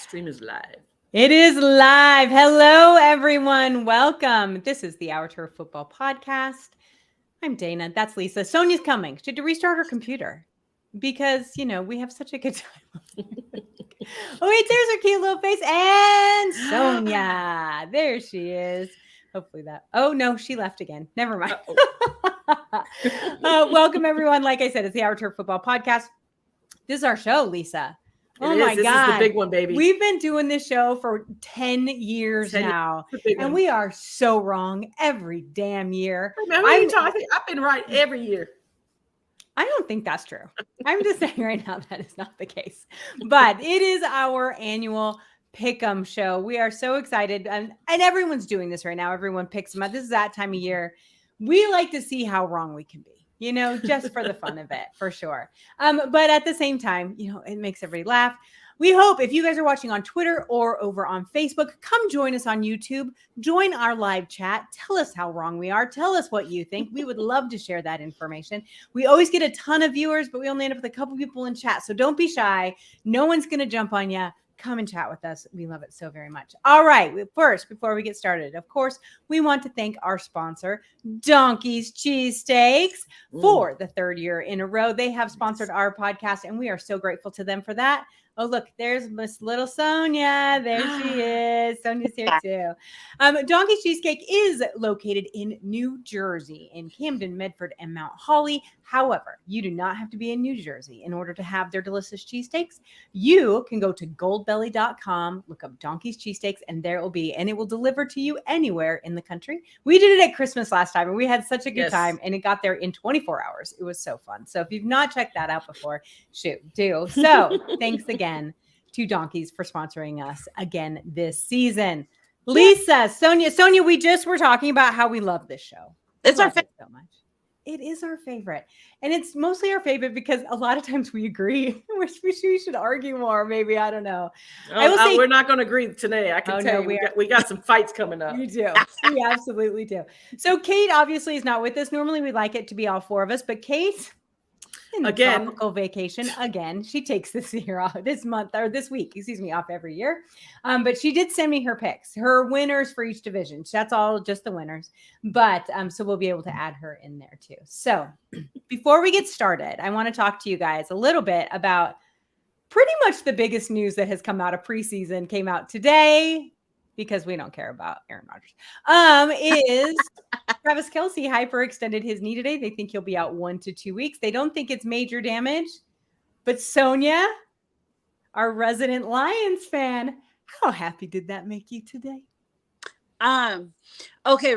Stream is live. It is live. Hello, everyone. Welcome. This is the Our Turf Football Podcast. I'm Dana. That's Lisa. Sonia's coming. She had to restart her computer because, we have such a good time. Oh, wait, there's her cute little face. And Sonia. There she is. Hopefully that. Oh, no, she left again. Never mind. Welcome, everyone. Like I said, it's the Our Turf Football Podcast. This is our show, Lisa. Oh my God. This is the big one, baby. We've been doing this show for 10 years now. And we are so wrong every damn year. Remember you talking? I've been right every year. I don't think that's true. I'm just saying right now that is not the case. But it is our annual Pick'em show. We are so excited. And everyone's doing this right now. Everyone picks them up. This is that time of year. We like to see how wrong we can be. Just for the fun of it, for sure. But at the same time, it makes everybody laugh. We hope if you guys are watching on Twitter or over on Facebook, come join us on YouTube, join our live chat, tell us how wrong we are, tell us what you think. We would love to share that information. We always get a ton of viewers, but we only end up with a couple people in chat. So don't be shy. No one's going to jump on you. Come and chat with us. We love it so very much. All right. First, before we get started, of course, we want to thank our sponsor, Donkey's Cheesesteaks, for the third year in a row. They have sponsored our podcast, and we are so grateful to them for that. Oh, look, there's Miss Little Sonia. There she is. Sonia's here too. Donkey's Cheesecake is located in New Jersey, in Camden, Medford, and Mount Holly. However, you do not have to be in New Jersey in order to have their delicious cheesesteaks. You can go to goldbelly.com, look up Donkey's Cheesesteaks, and there it will be. And it will deliver to you anywhere in the country. We did it at Christmas last time, and we had such a good time, and it got there in 24 hours. It was so fun. So if you've not checked that out before, do. So thanks again to Donkeys for sponsoring us again this season. Lisa, Sonia, we just were talking about how we love this show. It's our favorite so much. It is our favorite. And it's mostly our favorite because a lot of times we agree. We should argue more, maybe. I don't know. We're not going to agree today. I can tell you. We got some fights coming up. We do. We absolutely do. So Kate obviously is not with us. Normally we like it to be all four of us, but Kate in tropical vacation again. She takes this year off, this week off every year. But she did send me her picks, her winners for each division. That's all just the winners. But so we'll be able to add her in there too. So before we get started, I want to talk to you guys a little bit about pretty much the biggest news that has come out of preseason came out today, because we don't care about Aaron Rodgers, is Travis Kelce hyperextended his knee today. They think he'll be out 1 to 2 weeks. They don't think it's major damage. But Sonia, our resident Lions fan, how happy did that make you today? Okay,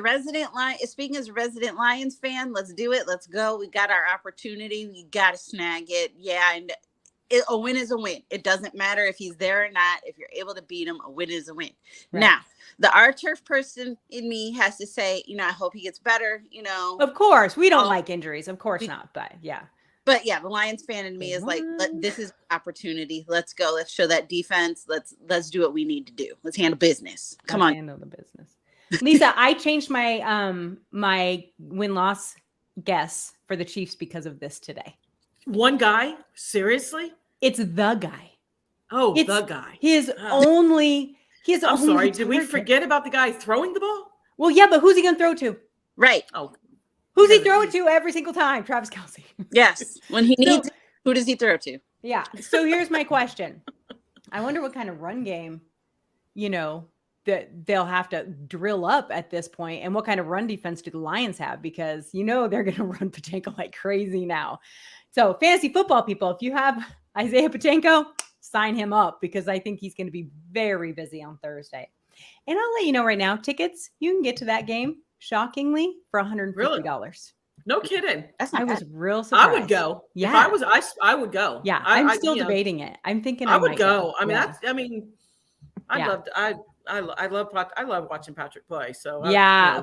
speaking as a resident Lions fan, let's do it. Let's go. We got our opportunity. We got to snag it. Yeah, and a win is a win. It doesn't matter if he's there or not. If you're able to beat him, a win is a win. Right. Now, the Our Turf person in me has to say, I hope he gets better. Of course, we don't like injuries. Of course not. But yeah. But yeah, the Lions fan in me is like, this is opportunity. Let's go. Let's show that defense. Let's do what we need to do. Let's handle business. Come on. Handle the business. Lisa, I changed my my win-loss guess for the Chiefs because of this today. One guy? Seriously? It's the guy. Oh, it's the guy. I'm sorry. Did we forget about the guy throwing the ball? Well, yeah, but who's he going to throw to? Right. Oh, who's he throwing to every single time? Travis Kelce. Yes. When he needs, who does he throw to? Yeah. So here's my question. I wonder what kind of run game, that they'll have to drill up at this point, and what kind of run defense do the Lions have? Because they're going to run Pacheco like crazy now. So fantasy football people, if you have Isaiah Pacheco, sign him up, because I think he's going to be very busy on Thursday. And I'll let you know right now, tickets, you can get to that game, shockingly, for $150. Really? No kidding. I was real surprised. I would go. Yeah. If I would go. Yeah. I'm still debating it. I'm thinking I would go. I love watching Patrick play. So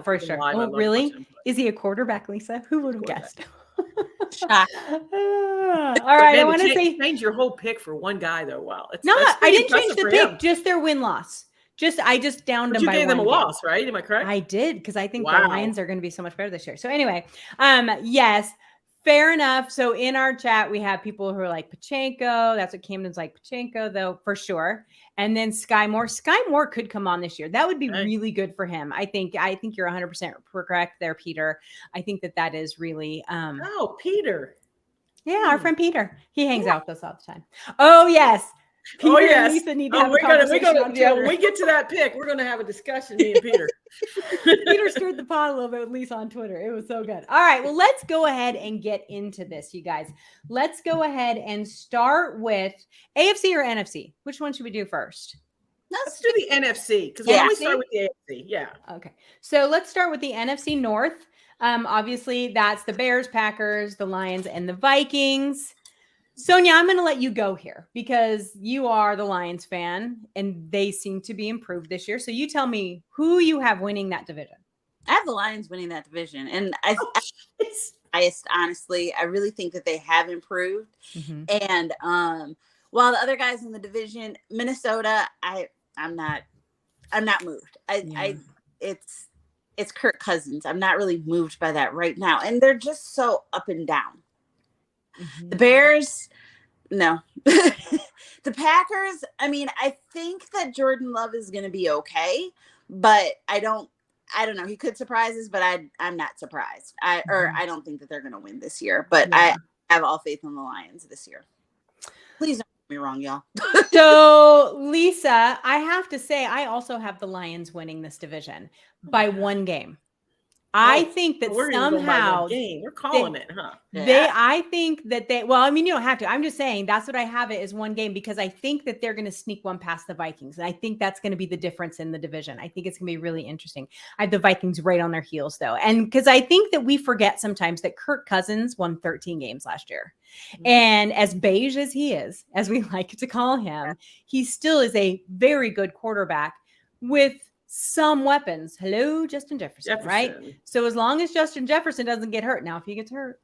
for sure. Oh, really? Is he a quarterback, Lisa? Who would have guessed? All right. I want to say change your whole pick for one guy though. Wow. I didn't change the pick, just their win-loss. I just downed them by one. You gave them a loss, right? Am I correct? I did, because I think the Lions are going to be so much better this year. So anyway, yes, Fair enough. So in our chat, we have people who are like Pachenko. That's what Camden's like, Pachenko, though, for sure. And then Sky Moore. Sky Moore could come on this year. That would be really good for him. I think you're 100% correct there, Peter. I think that is really Oh, Peter. Yeah, our friend Peter. He hangs out with us all the time. Oh, yes. Peter and Lisa need to have a conversation on Twitter. When we get to that pick, we're gonna have a discussion, me and Peter. Peter stirred the pot a little bit with Lisa on Twitter. It was so good. All right, well, let's go ahead and get into this, you guys. Let's go ahead and start with AFC or NFC. Which one should we do first? Let's do the NFC because we always start with the AFC. Yeah. Okay. So let's start with the NFC North. Obviously, that's the Bears, Packers, the Lions, and the Vikings. Sonia, I'm going to let you go here because you are the Lions fan and they seem to be improved this year. So you tell me who you have winning that division. I have the Lions winning that division. And I honestly, I really think that they have improved. Mm-hmm. And while the other guys in the division, Minnesota, I'm not moved. It's Kirk Cousins. I'm not really moved by that right now. And they're just so up and down. Mm-hmm. The Bears, no. The Packers, I mean, I think that Jordan Love is going to be okay, but I don't know. He could surprise us, but I'm not surprised. I don't think that they're going to win this year, but I have all faith in the Lions this year. Please don't get me wrong, y'all. So, Lisa, I have to say, I also have the Lions winning this division by one game. I think that somehow we're calling it, huh? I think that well, I mean, you don't have to. I'm just saying that's what I have it as one game because I think that they're going to sneak one past the Vikings. And I think that's going to be the difference in the division. I think it's going to be really interesting. I have the Vikings right on their heels though. And because I think that we forget sometimes that Kirk Cousins won 13 games last year. Mm-hmm. And as beige as he is, as we like to call him, he still is a very good quarterback with some weapons. Hello, Justin Jefferson, right? So as long as Justin Jefferson doesn't get hurt, now if he gets hurt,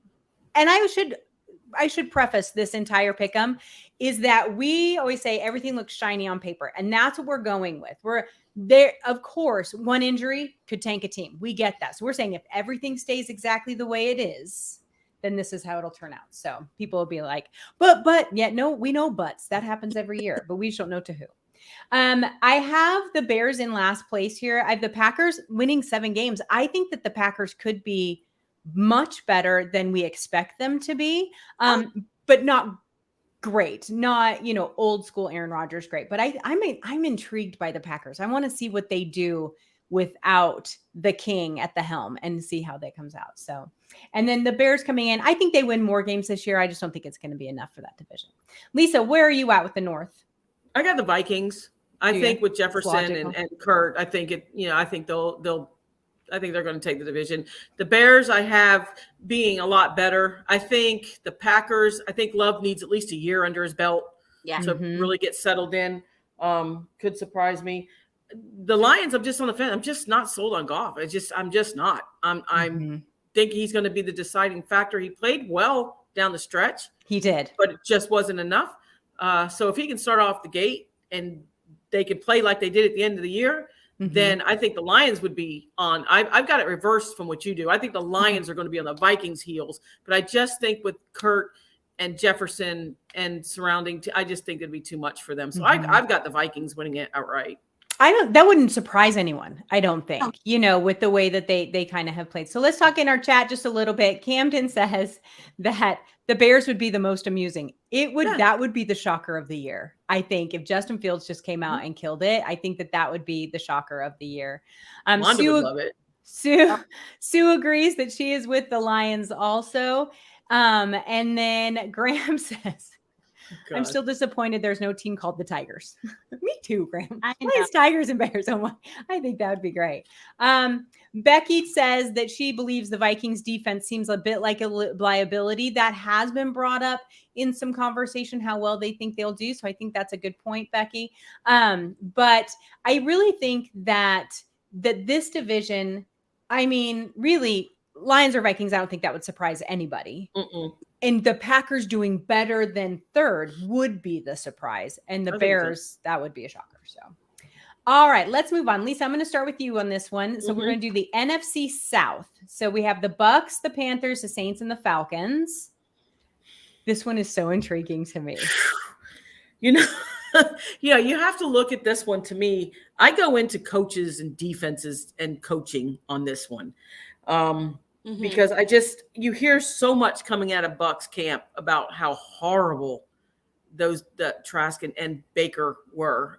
and I should preface this entire pick'em is that we always say everything looks shiny on paper, and that's what we're going with. We're there, of course, one injury could tank a team. We get that. So we're saying if everything stays exactly the way it is, then this is how it'll turn out. So people will be like, but no, we know buts. That happens every year, but we just don't know to who. I have the Bears in last place here. I have the Packers winning 7 games. I think that the Packers could be much better than we expect them to be, but not great. Not, old school Aaron Rodgers great. But I'm intrigued by the Packers. I want to see what they do without the king at the helm and see how that comes out. So, and then the Bears coming in, I think they win more games this year. I just don't think it's going to be enough for that division. Lisa, where are you at with the North? I got the Vikings. I think with Jefferson and Kurt, I think I think they're going to take the division. The Bears I have being a lot better. I think the Packers, I think Love needs at least a year under his belt to really get settled in. Could surprise me. The Lions, I'm just on the fence. I'm just not sold on Goff. I'm just not. I'm think he's going to be the deciding factor. He played well down the stretch. He did. But it just wasn't enough. So if he can start off the gate and they can play like they did at the end of the year, then I think the Lions would be on. I've got it reversed from what you do. I think the Lions are going to be on the Vikings' heels. But I just think with Kurt and Jefferson and surrounding, I just think it'd be too much for them. So I've got the Vikings winning it outright. That wouldn't surprise anyone, I don't think, with the way that they kind of have played. So let's talk in our chat just a little bit. Camden says that the Bears would be the most amusing. That would be the shocker of the year. I think if Justin Fields just came out and killed it, I think that would be the shocker of the year. Wanda would love it. Sue agrees that she is with the Lions also. And then Graham says, God. I'm still disappointed there's no team called the Tigers. Me too, Graham. It's Tigers and Bears. I think that would be great. Becky says that she believes the Vikings defense seems a bit like a liability. That has been brought up in some conversation, how well they think they'll do. So I think that's a good point, Becky. But I really think that this division, I mean, really, Lions or Vikings, I don't think that would surprise anybody. And the Packers doing better than third would be the surprise. And the Bears, that would be a shocker. So All right, let's move on. Lisa, I'm going to start with you on this one. So we're going to do the NFC South. So we have the Bucks, the Panthers, the Saints, and the Falcons. This one is so intriguing to me. You know, yeah, you have to look at this one. To me, I go into coaches and defenses and coaching on this one. Because you hear so much coming out of Bucks camp about how horrible that Trask and Baker were.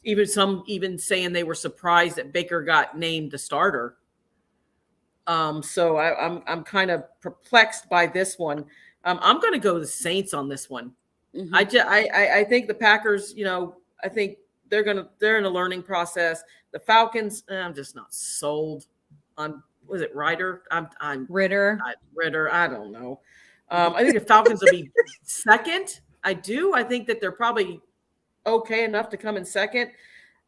Even saying they were surprised that Baker got named the starter. So I'm kind of perplexed by this one. I'm going to go the Saints on this one. I think the Packers, I think they're in a learning process. The Falcons, I'm just not sold on. Was it Ryder? I'm Ritter. Ritter. I don't know. I think the Falcons will be second. I do. I think that they're probably okay enough to come in second.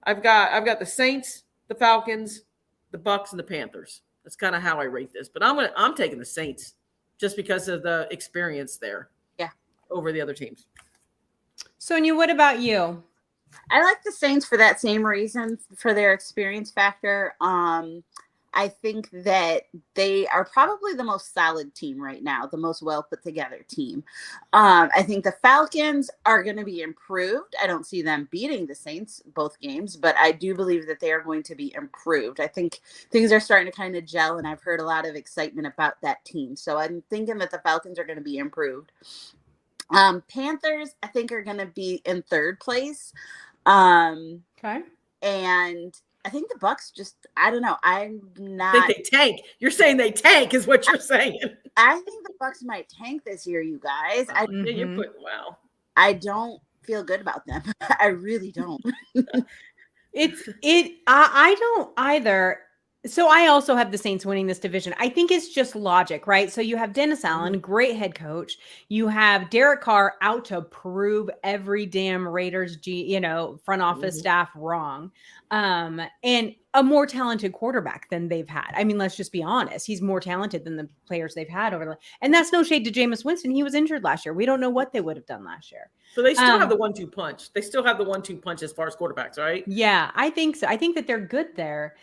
I've got the Saints, the Falcons, the Bucks, and the Panthers. That's kind of how I rate this. But I'm taking the Saints just because of the experience there. Yeah. Over the other teams. Sonia, what about you? I like the Saints for that same reason, for their experience factor. I think that they are probably the most solid team right now, the most well put together team. I think the Falcons are going to be improved. I don't see them beating the Saints both games, but I do believe that they are going to be improved. I think things are starting to kind of gel, and I've heard a lot of excitement about that team. So I'm thinking that the Falcons are going to be improved. Panthers, I think, are going to be in third place. Okay. And I think the Bucks I don't know. I think they tank. You're saying they tank is what you're saying. I think the Bucks might tank this year, you guys. Wow. I don't feel good about them. I really don't. I don't either. So I also have the Saints winning this division. I think it's just logic, right? So you have Dennis Allen, great head coach. You have Derek Carr out to prove every damn Raiders, front office staff wrong. And a more talented quarterback than they've had. I mean, let's just be honest. He's more talented than the players they've had and that's no shade to Jameis Winston. He was injured last year. We don't know what they would have done last year. So they still have the 1-2 punch. They still have the 1-2 punch as far as quarterbacks, right? Yeah, I think so. I think that they're good there.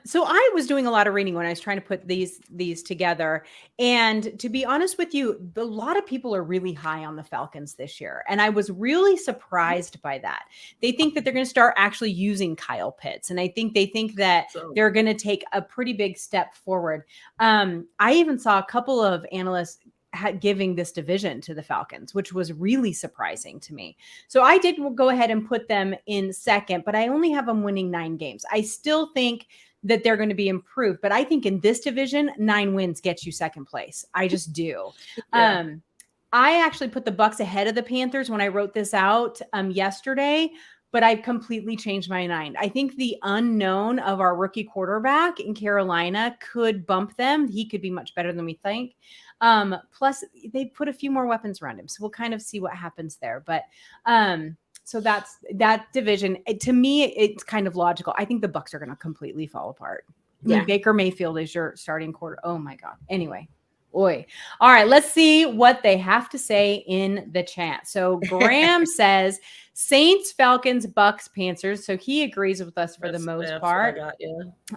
So I was doing a lot of reading when I was trying to put these together. And to be honest with you, a lot of people are really high on the Falcons this year. And I was really surprised by that. They think that they're going to start actually using Kyle Pitts. And I think they think that they're going to take a pretty big step forward. I even saw a couple of analysts giving this division to the Falcons, which was really surprising to me. So I did go ahead and put them in second, but I only have them winning 9 games. I still think that they're going to be improved, but I think in this division, 9 wins gets you second place. I just do. Yeah. I actually put the Bucks ahead of the Panthers when I wrote this out yesterday, but I've completely changed my mind. I think the unknown of our rookie quarterback in Carolina could bump them. He could be much better than we think. Plus they put a few more weapons around him. So we'll kind of see what happens there. But, so that's that division. To me, it's kind of logical. I think the Bucks are going to completely fall apart. Yeah. I mean, Baker Mayfield is your starting quarter. Oh my God. Anyway. Oy. All right. Let's see what they have to say in the chat. So Graham says Saints, Falcons, Bucks, Panthers. So he agrees with us for the most part.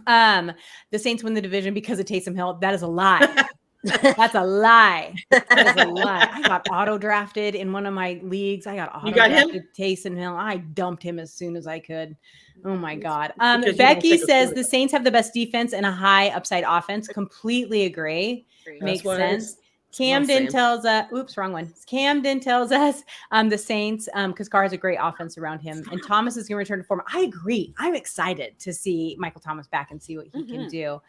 The Saints win the division because of Taysom Hill. That is a lie. That's a lie. That is a lie. I got auto drafted in one of my leagues. I got auto drafted Taysom Hill. I dumped him as soon as I could. Oh my God. Becky says the Saints have the best defense and a high upside offense. Completely agree. Makes sense. Camden tells us, wrong one. Camden tells us the Saints, because Carr has a great offense around him, and Thomas is going to return to form. I agree. I'm excited to see Michael Thomas back and see what he can do.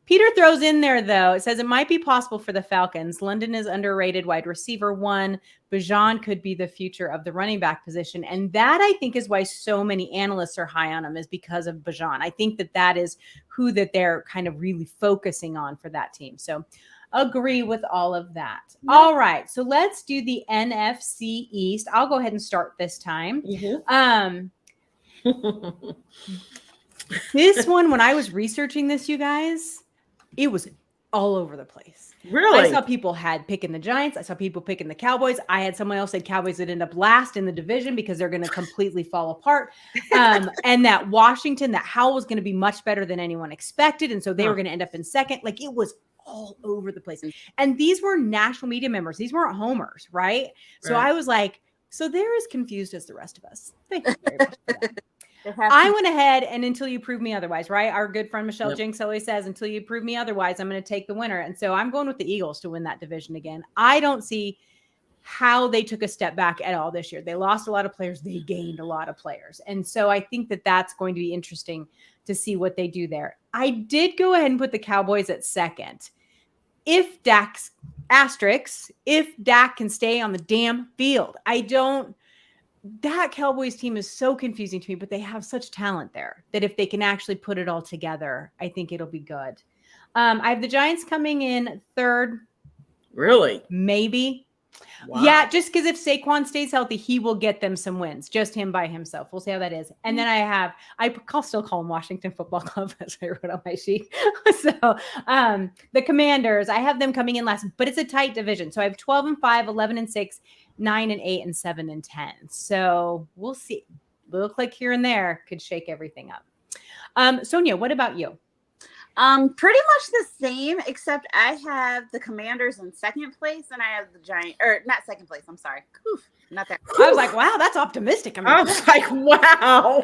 Peter throws in there, though, it says it might be possible for the Falcons. London is underrated wide receiver 1. Bijan could be the future of the running back position. And that, I think, is why so many analysts are high on him, is because of Bijan. I think that is who that they're kind of really focusing on for that team. So agree with all of that. Yeah. All right. So let's do the NFC East. I'll go ahead and start this time. This one, when I was researching this, you guys, it was all over the place. Really? I saw people had picking the Giants. I saw people picking the Cowboys. I had someone else said Cowboys would end up last in the division because they're going to completely fall apart. And that Washington, that Howell was going to be much better than anyone expected. And so they were going to end up in second. Like, it was all over the place. And these were national media members. These weren't homers, right? So I was like, so they're as confused as the rest of us. Thank you very much for that. I went ahead and until you prove me otherwise, right? Our good friend Michelle Jinks always says, until you prove me otherwise, I'm going to take the winner. And so I'm going with the Eagles to win that division again. I don't see how they took a step back at all this year. They lost a lot of players. They gained a lot of players. And so I think that that's going to be interesting to see what they do there. I did go ahead and put the Cowboys at second. If Dak can stay on the damn field, that Cowboys team is so confusing to me, but they have such talent there that if they can actually put it all together, I think it'll be good. I have the Giants coming in third. Really? Maybe. Wow. Yeah, just because if Saquon stays healthy, he will get them some wins. Just him by himself. We'll see how that is. And then I'll still call him Washington Football Club, as I wrote on my sheet. So the Commanders, I have them coming in last, but it's a tight division. So I have 12-5, 11-6. 9-8 and 7-10. So we'll see. Look like here and there could shake everything up. Sonia, what about you? Pretty much the same, except I have the Commanders in second place, and I have the Giants, or not second place. I'm sorry. Oof, not that. I was like, wow, that's optimistic. I was like, wow.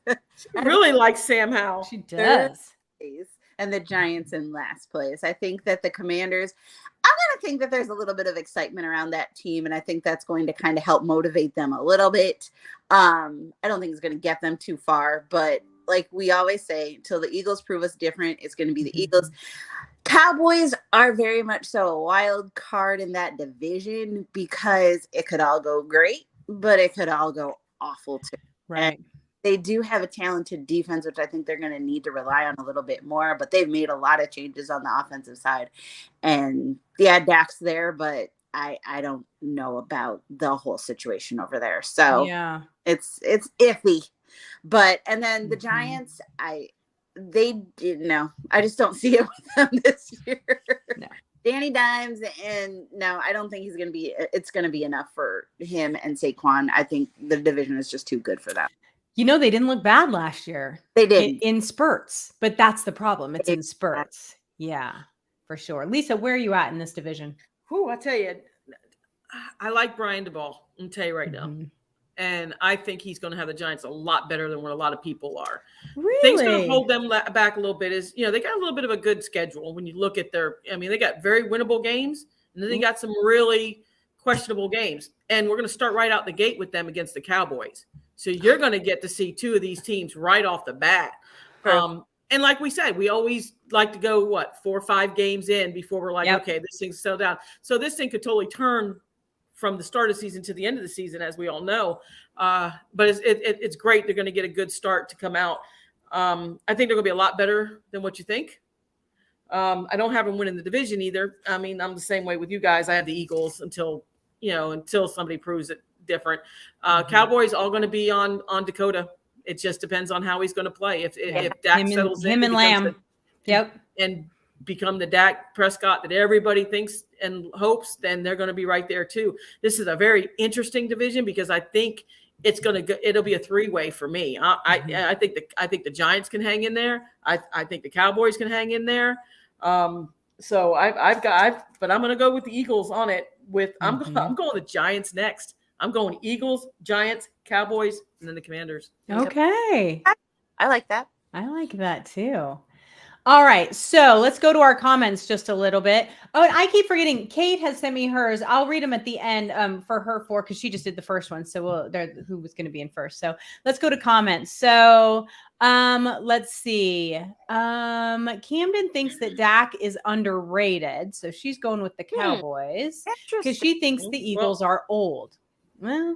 She really likes Sam Howell. She does. And the Giants in last place. I think that the Commanders, I'm going to think that there's a little bit of excitement around that team, and I think that's going to kind of help motivate them a little bit. I don't think it's going to get them too far, but like we always say, till the Eagles prove us different, it's going to be the Eagles. Cowboys are very much so a wild card in that division because it could all go great, but it could all go awful too. Right. And they do have a talented defense, which I think they're going to need to rely on a little bit more, but they've made a lot of changes on the offensive side. And yeah, Dak's there, but I don't know about the whole situation over there. So yeah, it's iffy. But, and then the Giants, I just don't see it with them this year. No. Danny Dimes, and no, I don't think it's going to be enough for him and Saquon. I think the division is just too good for them. You know, they didn't look bad last year. They did in spurts, but that's the problem. It's in spurts. Yeah, for sure. Lisa, where are you at in this division? Whew, I tell you, I like Brian DeBall. I'm tell you right now. And I think he's going to have the Giants a lot better than what a lot of people are. Really? Things going to hold them back a little bit is, they got a little bit of a good schedule when you look at they got very winnable games, and then they got some really questionable games. And we're going to start right out the gate with them against the Cowboys. So you're going to get to see two of these teams right off the bat. And like we said, we always like to go, 4 or 5 games in before we're like, okay, this thing's settled down. So this thing could totally turn from the start of the season to the end of the season, as we all know. But it's great. They're going to get a good start to come out. I think they're going to be a lot better than what you think. I don't have them winning the division either. I mean, I'm the same way with you guys. I have the Eagles until somebody proves it different. Cowboys all going to be on Dakota. It just depends on how he's going to play. If Dak settles in, him and Lamb, and become the Dak Prescott that everybody thinks and hopes, then they're going to be right there too. This is a very interesting division because I think it'll be a 3-way for me. I think the Giants can hang in there. I think the Cowboys can hang in there. So but I'm going to go with the Eagles on it. I'm going the Giants next. I'm going Eagles, Giants, Cowboys, and then the Commanders. Okay. I like that. I like that too. All right. So let's go to our comments just a little bit. Oh, and I keep forgetting. Kate has sent me hers. I'll read them at the end for her 4 because she just did the first one. So who was going to be in first. So let's go to comments. So let's see. Camden thinks that Dak is underrated. So she's going with the Cowboys because she thinks the Eagles are old. Well,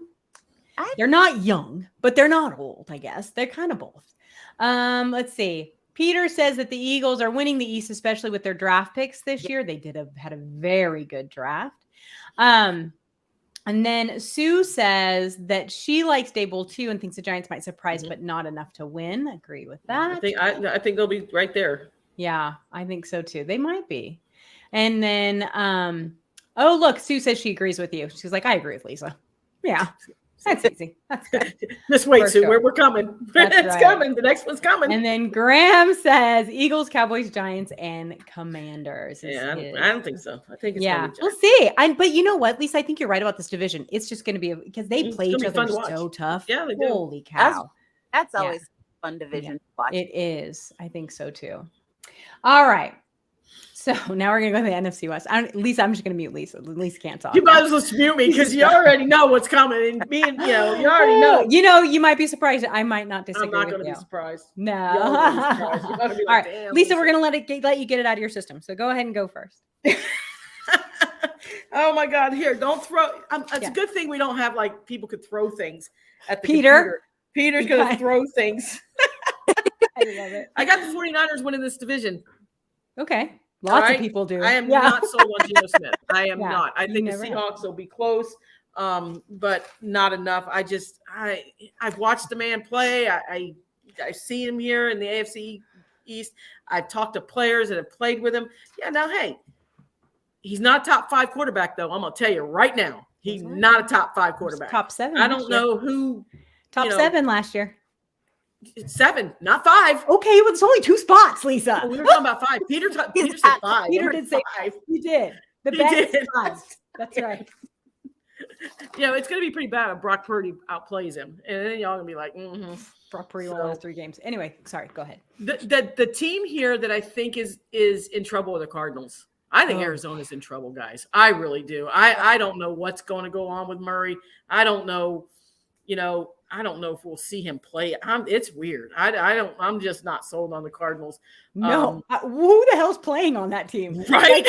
they're not young, but they're not old, I guess. They're kind of both. Let's see. Peter says that the Eagles are winning the East, especially with their draft picks this year. They had a very good draft. And then Sue says that she likes Daboll too and thinks the Giants might surprise, but not enough to win. Agree with that. I think they'll be right there. Yeah, I think so too. They might be. And then, oh, look, Sue says she agrees with you. She's like, I agree with Lisa. Yeah, that's easy. That's good. Just wait, For Sue. sure. We're coming. That's It's right. coming. The next one's coming. And then Graham says Eagles, Cowboys, Giants, and Commanders. Yeah, I don't think so. I think it's Yeah, gonna be we'll see. But you know what, Lisa? I think you're right about this division. It's just going to be because they It's play gonna each be fun other to watch. so tough. Yeah, they do. Holy cow! That's Yeah. always a fun division to watch. It is. I think so too. All right. So now we're gonna go to the NFC West. Lisa, I'm just gonna mute Lisa. Lisa can't talk. You might as well mute me because you already know what's coming, and me and you already know. You know, you might be surprised. I might not disagree. I'm not with going to you. be surprised. No. Y'all gonna be surprised. You're gonna be All like, right, damn, Lisa, we're gonna let you get it out of your system. So go ahead and go first. Oh my God! Here, don't throw. It's a good thing we don't have like people could throw things at the computer. Peter's going to throw things. I love it. I got the 49ers winning this division. Okay. Lots of people do. I am not sold on Geno Smith. I am not. I think the Seahawks will be close, but not enough. I've watched the man play. I've seen him here in the AFC East. I've talked to players that have played with him. Yeah, now, hey, he's not a top 5 quarterback, though. I'm going to tell you right now. He's not a top 5 quarterback. Top 7. I don't know who. Top 7 last year. It's 7, not 5. Okay, well, it's only 2 spots, Lisa. We were talking about 5. Peter said 5. Peter did say 5. He did. The best 5. That's right. It's going to be pretty bad if Brock Purdy outplays him. And then y'all going to be like, Brock Purdy won the last 3 games. Anyway, sorry, go ahead. The team here that I think is in trouble are the Cardinals. I think Arizona's in trouble, guys. I really do. I don't know what's going to go on with Murray. I don't know, I don't know if we'll see him play. It's weird. I'm just not sold on the Cardinals. No, who the hell's playing on that team? Right?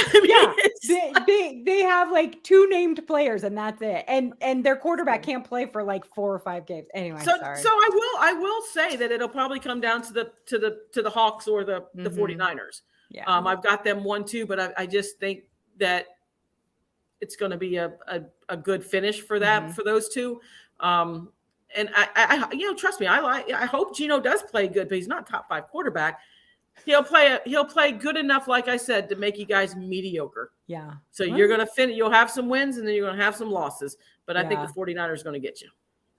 They have like 2 named players, and that's it. And their quarterback can't play for like 4 or 5 games. Anyway, sorry. So I will say that it'll probably come down to the Hawks or the 49ers. Yeah. I've got them 1-2, but I just think that it's going to be a good finish for that for those two. And I trust me, I hope Geno does play good, but he's not top 5 quarterback. He'll play good enough, like I said, to make you guys mediocre. Yeah. So you're going to finish. You'll have some wins, and then you're going to have some losses. But I think the 49ers are going to get you.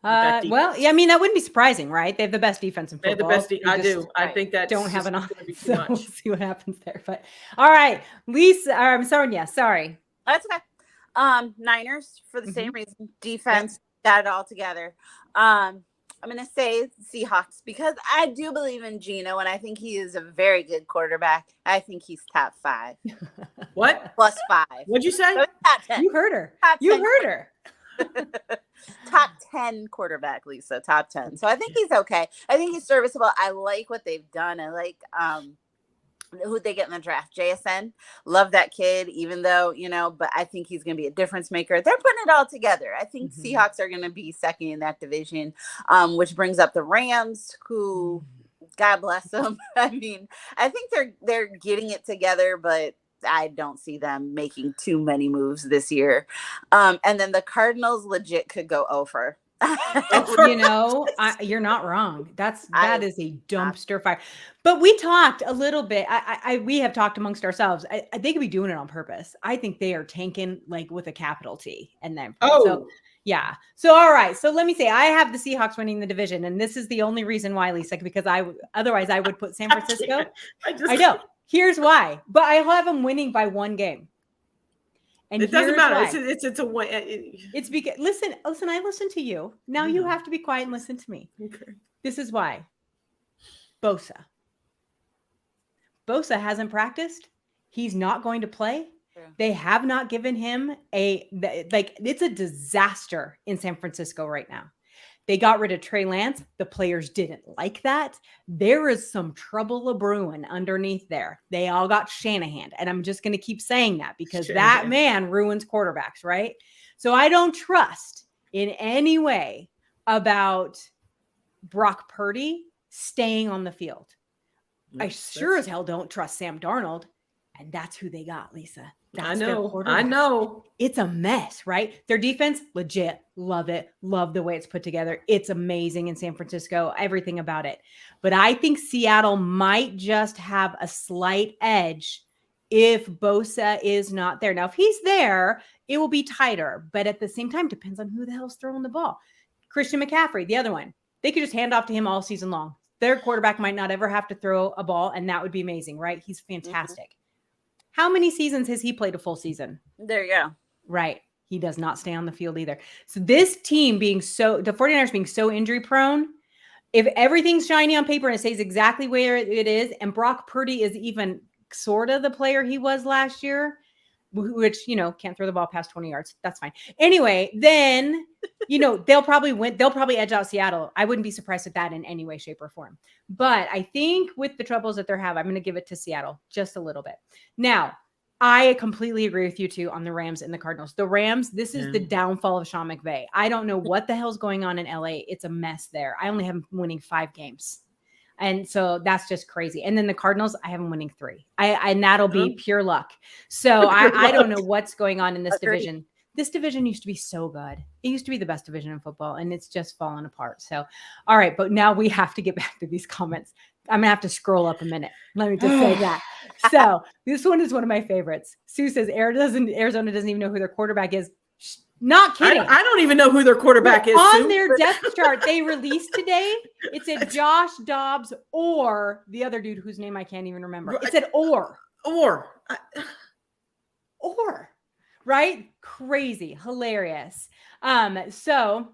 Well, yeah, I mean, that wouldn't be surprising, right? They have the best defense in football. They have the best. I do. I think that don't have an offense. So we'll much. see what happens there. But all right, Lisa, I'm Sonia. Sorry. That's okay. Niners for the same reason. Defense got it all together. I'm going to say Seahawks because I do believe in Geno, and I think he is a very good quarterback. I think he's top 5. What? Plus 5. What'd you say? So top 10. You heard her. Top 10 quarterback, Lisa. Top 10. So I think he's okay. I think he's serviceable. I like what they've done. I like who they get in the draft. JSN. Love that kid, even though, but I think he's going to be a difference maker. They're putting it all together. I think Seahawks are going to be second in that division, which brings up the Rams, who, God bless them. I mean, I think they're getting it together, but I don't see them making too many moves this year. And then the Cardinals legit could go over. You're not wrong. That is a dumpster fire. But we talked a little bit. We have talked amongst ourselves. They could be doing it on purpose. I think they are tanking like with a capital T. And then so yeah. So all right. So let me say I have the Seahawks winning the division, and this is the only reason why, Lisa, because otherwise I would put San Francisco. I know. Here's why. But I have them winning by 1 game. And it doesn't matter. Why. It's a win. It's because listen. I listen to you. Now you have to be quiet and listen to me. Okay. This is why. Bosa hasn't practiced. He's not going to play. Yeah. They have not given him it's a disaster in San Francisco right now. They got rid of Trey Lance. The players didn't like that. There is some trouble a-brewing underneath there. They all got Shanahan. And I'm just going to keep saying that because that man ruins quarterbacks, right? So I don't trust in any way about Brock Purdy staying on the field. I sure as hell don't trust Sam Darnold. And that's who they got, Lisa. I know. It's a mess, right? Their defense, legit. Love it. Love the way it's put together. It's amazing in San Francisco, everything about it. But I think Seattle might just have a slight edge if Bosa is not there. Now, if he's there, it will be tighter. But at the same time, depends on who the hell's throwing the ball. Christian McCaffrey, the other one. They could just hand off to him all season long. Their quarterback might not ever have to throw a ball, and that would be amazing, right? He's fantastic. How many seasons has he played a full season? There you go. Right. He does not stay on the field either. So this team the 49ers being so injury prone, if everything's shiny on paper and it stays exactly where it is, and Brock Purdy is even sort of the player he was last year, which, can't throw the ball past 20 yards. That's fine. Anyway, then, they'll probably win. They'll probably edge out Seattle. I wouldn't be surprised at that in any way, shape, or form. But I think with the troubles that they're having, I'm going to give it to Seattle just a little bit. Now, I completely agree with you too on the Rams and the Cardinals. The Rams, this is the downfall of Sean McVay. I don't know what the hell's going on in LA. It's a mess there. I only have them winning 5 games. And so that's just crazy. And then the Cardinals, I have them winning 3. And that'll be pure luck. So I don't know what's going on in this division. This division used to be so good. It used to be the best division in football, and it's just fallen apart. So, all right. But now we have to get back to these comments. I'm going to have to scroll up a minute. Let me just say that. So this one is one of my favorites. Sue says Arizona doesn't even know who their quarterback is. Not kidding. I don't even know who their quarterback is. On their depth chart they released today, it said Josh Dobbs or the other dude whose name I can't even remember. It said or. Right? Crazy. Hilarious. So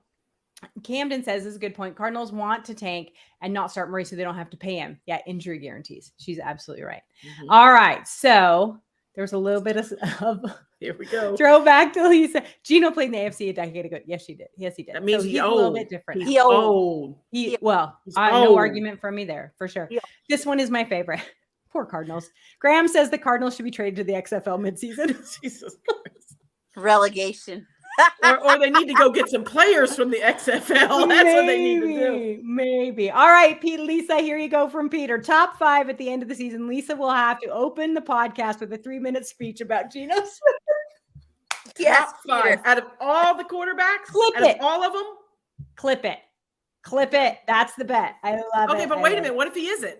Camden says, this is a good point. Cardinals want to tank and not start Murray so they don't have to pay him. Yeah, injury guarantees. She's absolutely right. Mm-hmm. All right. So there's a little bit of here we go. Throwback to Lisa. Gino played in the AFC a decade ago. Yes, she did. Yes, he did. That means so he's a little bit different. He's old. No argument from me there for sure. Yeah. This one is my favorite. Poor Cardinals. Graham says the Cardinals should be traded to the XFL midseason. Jesus Christ. Relegation. or they need to go get some players from the XFL. That's what they need to do. Maybe. All right, Lisa, here you go from Peter. Top 5 at the end of the season. Lisa will have to open the podcast with a 3-minute speech about Geno Smith. Yes, Top 5 out of all the quarterbacks. All of them. Clip it. That's the bet. I love it. Okay, but wait a minute. What if he isn't?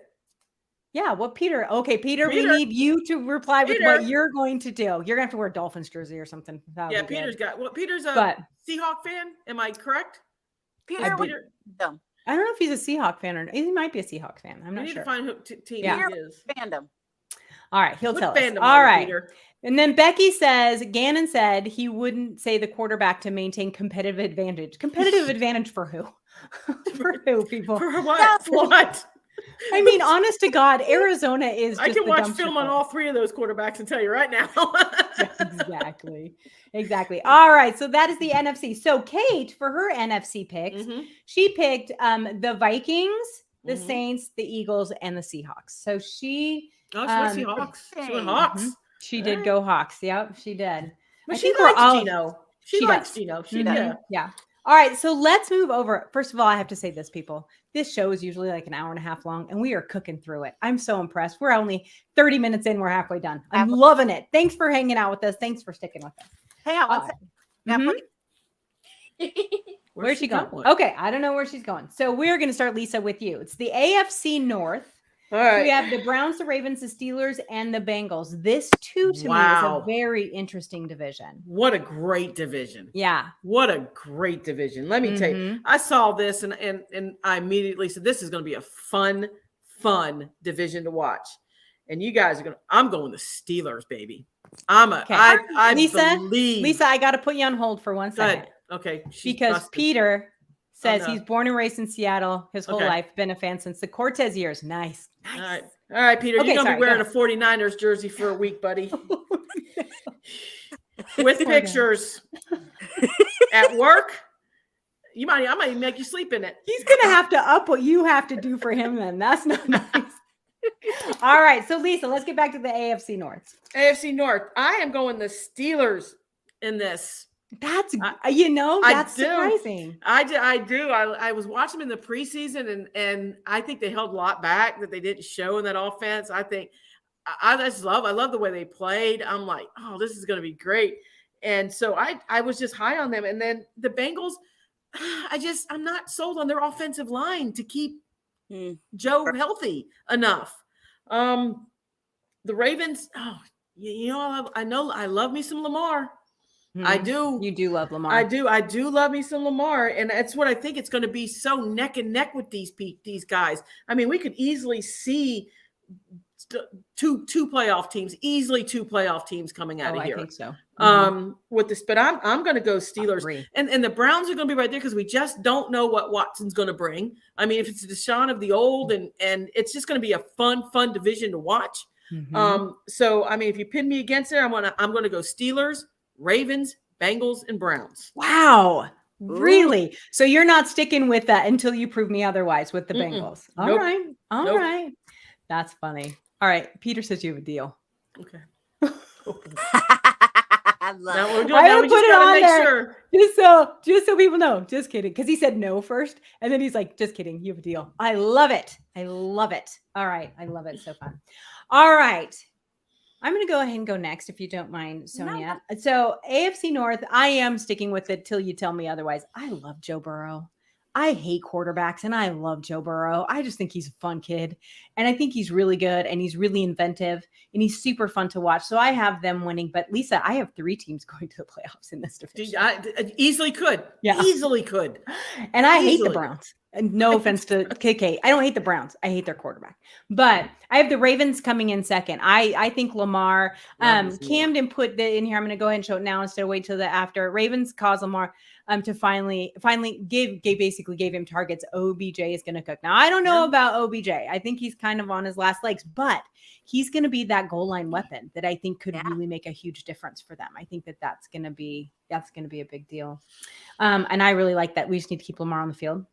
Yeah, what Peter? Okay, Peter, we need you to reply with what you're going to do. You're gonna have to wear a Dolphins jersey or something. Yeah, Peter's a Seahawk fan. Am I correct? Peter. I don't know if he's a Seahawk fan or not. He might be a Seahawk fan. I'm not sure. We need to find who team he is. Fandom. All right, he'll tell us. All right. Peter. And then Becky says, Gannon said he wouldn't say the quarterback to maintain competitive advantage. Competitive advantage for who? For who, people? For what? For what? I mean, honest to God, Arizona is. I can watch film on all 3 of those quarterbacks and tell you right now. Exactly. All right. So that is the NFC. So Kate, for her NFC picks, she picked the Vikings, the Saints, the Eagles, and the Seahawks. So she. She went Seahawks. She went Hawks. She did go Hawks. Yep, she did. But she likes Geno. She likes Geno. She did. Yeah. All right, so let's move over. First of all, I have to say this, people. This show is usually like an hour and a half long, and we are cooking through it. I'm so impressed. We're only 30 minutes in. We're halfway done. I'm loving it. Thanks for hanging out with us. Thanks for sticking with us. Hang on. Where's she going? Okay, I don't know where she's going. So we're going to start, Lisa, with you. It's the AFC North. All right. We have the Browns, the Ravens, the Steelers, and the Bengals. This, too, to me, is a very interesting division. What a great division. Yeah. What a great division. Let me tell you, I saw this and I immediately said, this is going to be a fun division to watch. And you guys are I'm going the Steelers, baby. I believe. Lisa, I got to put you on hold for 1 second. Okay. Because busted. Peter says he's born and raised in Seattle his whole life, been a fan since the Cortez years. Nice. All right, Peter, you're going to be wearing a 49ers jersey for a week, buddy. With pictures at work. I might even make you sleep in it. He's going to have to up what you have to do for him then. That's not nice. All right, so Lisa, let's get back to the AFC North. AFC North. I am going the Steelers in this. That's surprising. I do. I was watching them in the preseason, and I think they held a lot back that they didn't show in that offense. I think I love the way they played. I'm like, oh, this is going to be great. And so I was just high on them. And then the Bengals, I'm not sold on their offensive line to keep Joe healthy enough. The Ravens, I love me some Lamar. I do. You do love Lamar. I do love me some Lamar. And that's what I think it's going to be, so neck and neck with these guys. I mean, we could easily see two playoff teams coming out of here. I think so. With this, but I'm going to go Steelers, and the Browns are going to be right there because we just don't know what Watson's going to bring. I mean, if it's Deshaun of the old, and it's just going to be a fun division to watch. So I mean, if you pin me against there, I'm going to go Steelers, Ravens, Bengals, and Browns. Wow. Really? So you're not sticking with that until you prove me otherwise with the Bengals. All right. That's funny. All right. Peter says you have a deal. Okay. I love now we're doing, I now we put just it gotta on make there sure. just so people know. Just kidding. Because he said no first. And then he's like, just kidding. You have a deal. I love it. All right. I love it. So fun. All right. I'm going to go ahead and go next, if you don't mind, Sonia. No. So AFC North, I am sticking with it till you tell me otherwise. I love Joe Burrow. I hate quarterbacks, and I love Joe Burrow. I just think he's a fun kid, and I think he's really good, and he's really inventive, and he's super fun to watch. So I have them winning. But Lisa, I have 3 teams going to the playoffs in this division. I easily could. Yeah. Easily could. And I hate the Browns. And no offense to KK. I don't hate the Browns. I hate their quarterback. But I have the Ravens coming in second. I think Lamar. Camden put that in here. I'm going to go ahead and show it now instead of wait till the after. Ravens cause Lamar to finally gave him targets. OBJ is going to cook. Now, I don't know about OBJ. I think he's kind of on his last legs, but he's going to be that goal line weapon that I think could really make a huge difference for them. I think that's going to be a big deal. And I really like that. We just need to keep Lamar on the field.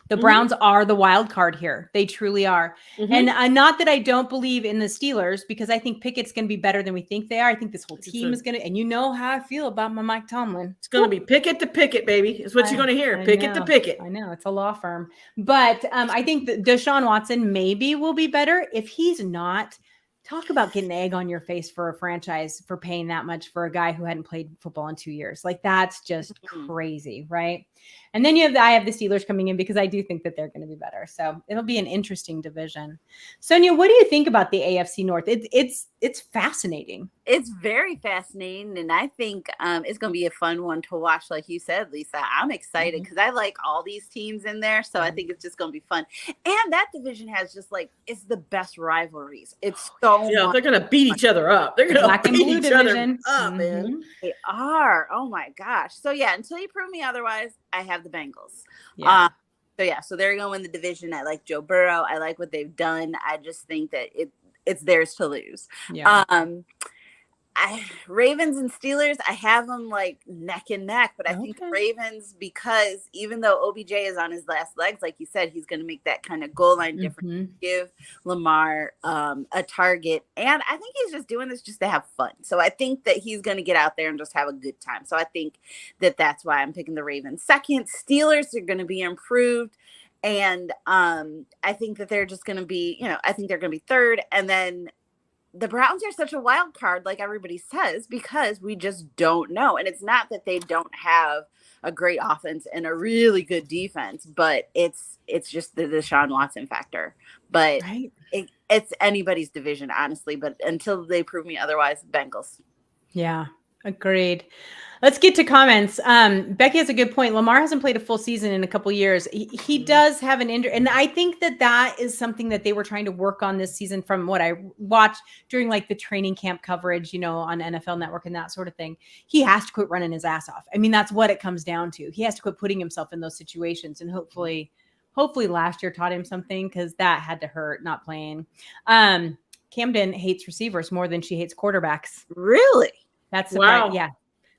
The Browns are the wild card here. They truly are. And not that I don't believe in the Steelers, because I think Pickett's going to be better than we think they are. I think this whole team is going to, and you know how I feel about my Mike Tomlin. It's going to be Pickett to Pickett, baby. Is what you're going to hear. Pickett to Pickett. I know. It's a law firm. But I think that Deshaun Watson maybe will be better. If he's not, talk about getting egg on your face for a franchise for paying that much for a guy who hadn't played football in 2 years. Like, that's just crazy, right? And then I have the Steelers coming in because I do think that they're going to be better. So it'll be an interesting division. Sonia, what do you think about the AFC North? It's fascinating. It's very fascinating. And I think it's going to be a fun one to watch. Like you said, Lisa, I'm excited because I like all these teams in there. So I think it's just going to be fun. And that division has just it's the best rivalries. It's so they're going to beat each other up. They're going to beat each other up, man. They are. Oh my gosh. So until you prove me otherwise, I have the Bengals. So they're going to win the division. I like Joe Burrow. I like what they've done. I just think that it's theirs to lose. Ravens and Steelers, I have them neck and neck, but I think Ravens, because even though OBJ is on his last legs, like you said, he's going to make that kind of goal line difference, give Lamar a target. And I think he's just doing this just to have fun. So I think that he's going to get out there and just have a good time. So I think that that's why I'm picking the Ravens. Second, Steelers are going to be improved. And I think that they're just going to be, I think they're going to be third. And then the Browns are such a wild card, like everybody says, because we just don't know. And it's not that they don't have a great offense and a really good defense, but it's just the Deshaun Watson factor. But it's anybody's division, honestly. But until they prove me otherwise, Bengals. Yeah, agreed. Let's get to comments. Becky has a good point. Lamar hasn't played a full season in a couple years. He does have an injury. And I think that is something that they were trying to work on this season from what I watched during the training camp coverage, on NFL Network and that sort of thing. He has to quit running his ass off. I mean, that's what it comes down to. He has to quit putting himself in those situations. And hopefully last year taught him something, because that had to hurt not playing. Camden hates receivers more than she hates quarterbacks. Really? That's wow. Yeah.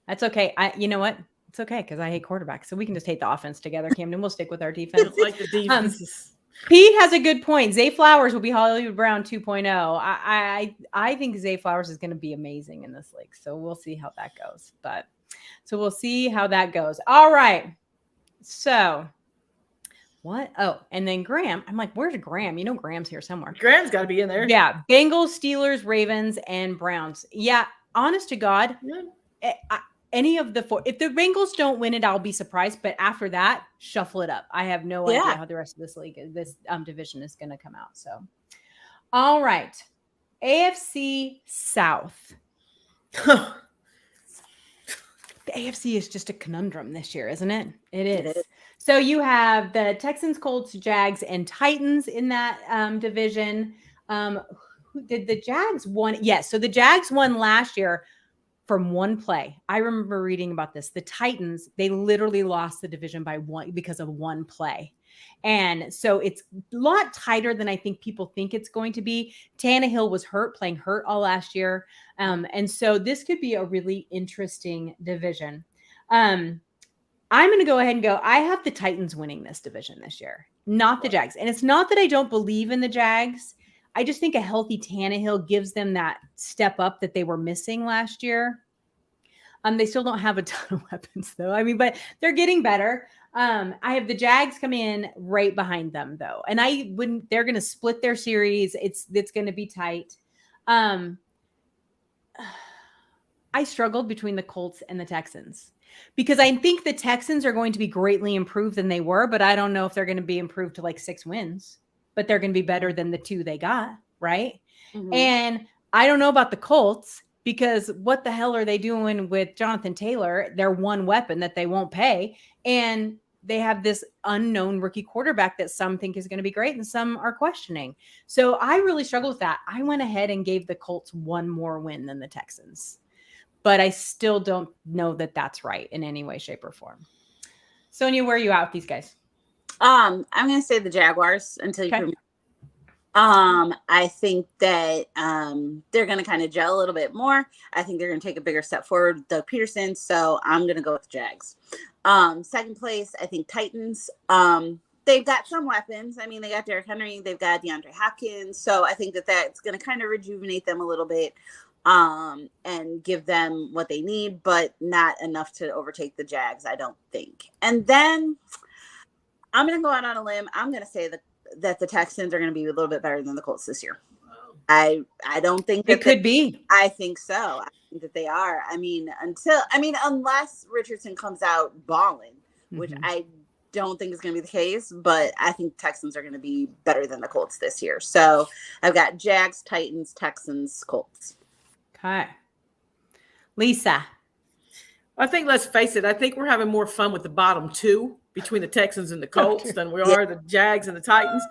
That's okay. You know what? It's okay, because I hate quarterbacks. So we can just hate the offense together, Camden. We'll stick with our defense. Like the defense. Pete has a good point. Zay Flowers will be Hollywood Brown 2.0. I think Zay Flowers is going to be amazing in this league. So we'll see how that goes. All right. So What? Oh, and then Graham. I'm like, where's Graham? You know, Graham's here somewhere. Graham's got to be in there. Yeah. Bengals, Steelers, Ravens, and Browns. Yeah. Honest to God, any of the four. If the Bengals don't win it, I'll be surprised. But after that, shuffle it up. I have no idea how the rest of this league, this division is going to come out. So, all right. AFC South. The AFC is just a conundrum this year, isn't it? It is. So you have the Texans, Colts, Jags, and Titans in that division. Did the Jags won? Yes. So the Jags won last year from one play. I remember reading about this. The Titans, they literally lost the division by one because of one play. And so it's a lot tighter than I think people think it's going to be. Tannehill was playing hurt all last year. And so this could be a really interesting division. I'm going to go ahead and go. I have the Titans winning this division this year, not the Jags. And it's not that I don't believe in the Jags. I just think a healthy Tannehill gives them that step up that they were missing last year. They still don't have a ton of weapons, though. I mean, but they're getting better. I have the Jags coming in right behind them, though. And they're going to split their series. It's going to be tight. I struggled between the Colts and the Texans because I think the Texans are going to be greatly improved than they were, but I don't know if they're going to be improved to like 6 wins, but they're going to be better than the 2 they got. Right. Mm-hmm. And I don't know about the Colts because what the hell are they doing with Jonathan Taylor? Their one weapon that they won't pay. And they have this unknown rookie quarterback that some think is going to be great and some are questioning. So I really struggle with that. I went ahead and gave the Colts one more win than the Texans, but I still don't know that that's right in any way, shape, or form. Sonia, where are you at with these guys? I'm going to say the Jaguars until you prove. I think that they're going to kind of gel a little bit more. I think they're going to take a bigger step forward, Doug Peterson. So I'm going to go with the Jags. Second place, I think Titans. They've got some weapons. I mean, they got Derrick Henry. They've got DeAndre Hopkins. So I think that that's going to kind of rejuvenate them a little bit and give them what they need, but not enough to overtake the Jags, I don't think. And then I'm going to go out on a limb. I'm going to say that the Texans are going to be a little bit better than the Colts this year. I don't think that it could be. I think so. I think that they are. I mean, unless Richardson comes out balling, which I don't think is going to be the case, but I think Texans are going to be better than the Colts this year. So I've got Jags, Titans, Texans, Colts. Okay. Lisa. I think, let's face it, I think we're having more fun with the bottom 2 between the Texans and the Colts than we are the Jags and the Titans.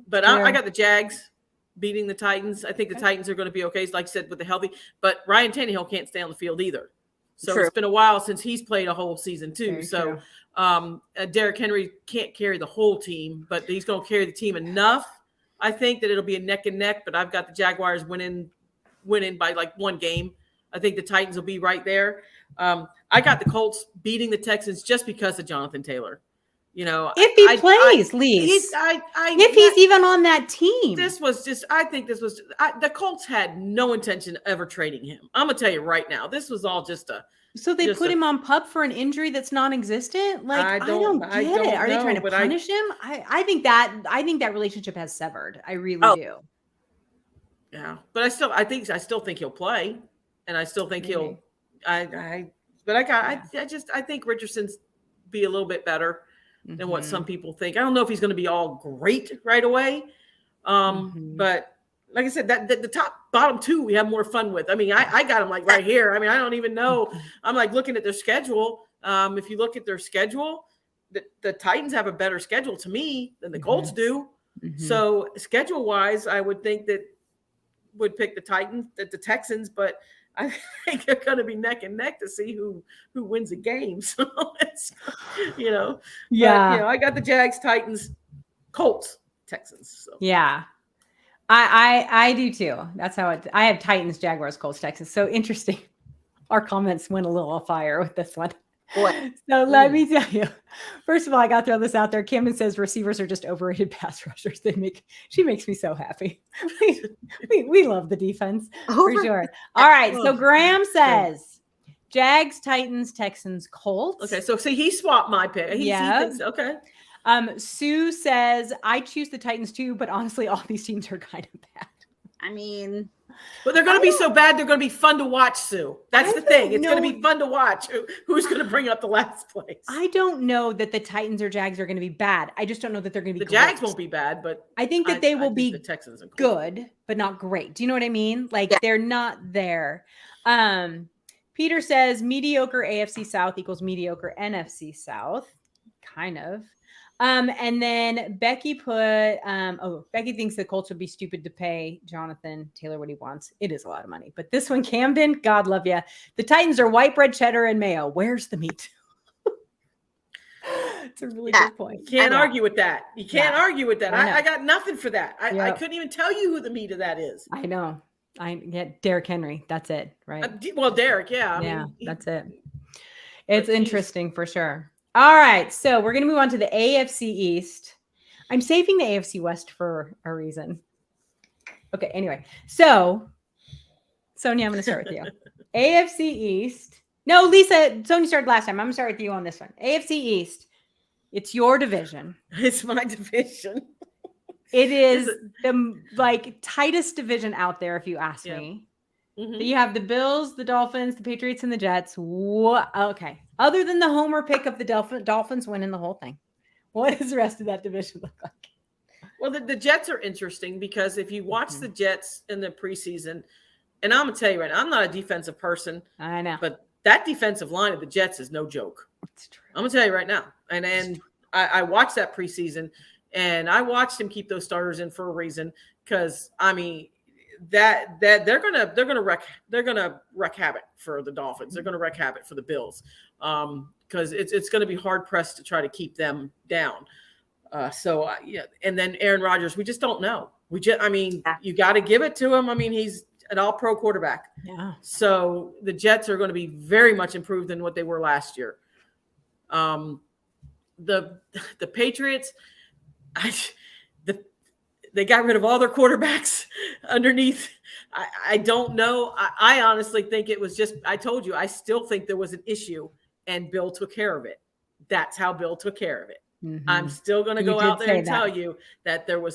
But I got the Jags beating the Titans. I think the Titans are going to be okay, like I said, with the healthy. But Ryan Tannehill can't stay on the field either. So It's been a while since he's played a whole season too. Derrick Henry can't carry the whole team, but he's going to carry the team enough. I think that it'll be a neck and neck, but I've got the Jaguars winning by like 1 game. I think the Titans will be right there. I got the Colts beating the Texans just because of Jonathan Taylor. You know, if he plays, Lise, if he's even on that team. The Colts had no intention of ever trading him. I'm gonna tell you right now, this was all just a. So they put him on PUP for an injury that's non-existent. Like I don't get it. Are they trying to punish him? I think that relationship has severed. I really do. Yeah, but I still think he'll play, and I still think he'll. I think Richardson's be a little bit better than what some people think. I don't know if he's going to be all great right away. But like I said, that the bottom 2 we have more fun with. I mean, I got them like right here. I mean, I don't even know. I'm like looking at their schedule. If you look at their schedule, the Titans have a better schedule to me than the Colts do. So schedule wise, I would think that would pick the Texans, but I think they're going to be neck and neck to see who wins the game. So it's, I got the Jags, Titans, Colts, Texans. So. Yeah, I do too. That's how I have Titans, Jaguars, Colts, Texans. So interesting. Our comments went a little off fire with this one. What? So let me tell you. First of all, I got to throw this out there. Kim says receivers are just overrated pass rushers. She makes me so happy. We love the defense for sure. All right. So Graham says Jags, Titans, Texans, Colts. Okay. So see, he swapped my pick. He thinks, okay. Sue says, I choose the Titans too, but honestly, all these teams are kind of bad. I mean, but they're going to be so bad, they're going to be fun to watch, Sue. That's the thing. It's going to be fun to watch. Who's going to bring up the last place? I don't know that the Titans or Jags are going to be bad. I just don't know that they're going to be the Jags won't be bad, but I think that they will be the Texans are good, but not great. Do you know what I mean? Like they're not there. Peter says mediocre AFC South equals mediocre NFC South. Kind of. And then Becky put, Becky thinks the Colts would be stupid to pay Jonathan Taylor what he wants. It is a lot of money. But this one, Camden, God love you. The Titans are white bread, cheddar, and mayo. Where's the meat? It's a really good point. You can't argue with that. You can't argue with that. I got nothing for that. I couldn't even tell you who the meat of that is. I know. I get Derrick Henry. That's it, right? Well, Derrick, yeah. I mean, that's it. It's interesting for sure. All right, so we're going to move on to the AFC East. I'm saving the AFC West for a reason. Okay, anyway. So, Sonia, I'm going to start with you. AFC East. No, Lisa, Sonia started last time. I'm going to start with you on this one. AFC East. It's your division. It's my division. It is the tightest division out there, if you ask me. Mm-hmm. You have the Bills, the Dolphins, the Patriots, and the Jets. Okay. Other than the homer pick of the Dolphins winning the whole thing, what does the rest of that division look like? Well, the Jets are interesting because if you watch the Jets in the preseason, and I'm going to tell you right now, I'm not a defensive person. I know. But that defensive line of the Jets is no joke. It's true. I'm going to tell you right now. And I watched that preseason, and I watched him keep those starters in for a reason because, I mean, that they're gonna wreak havoc for the Dolphins. They're gonna wreak havoc for the Bills because it's gonna be hard pressed to try to keep them down. And then Aaron Rodgers, we just don't know. You got to give it to him. I mean, he's an all-pro quarterback. Yeah. So the Jets are going to be very much improved than what they were last year. The Patriots, they got rid of all their quarterbacks underneath. I don't know. I honestly think it was just, I told you, I still think there was an issue and Bill took care of it. That's how Bill took care of it. Mm-hmm. I'm still going to go out there and tell you that there were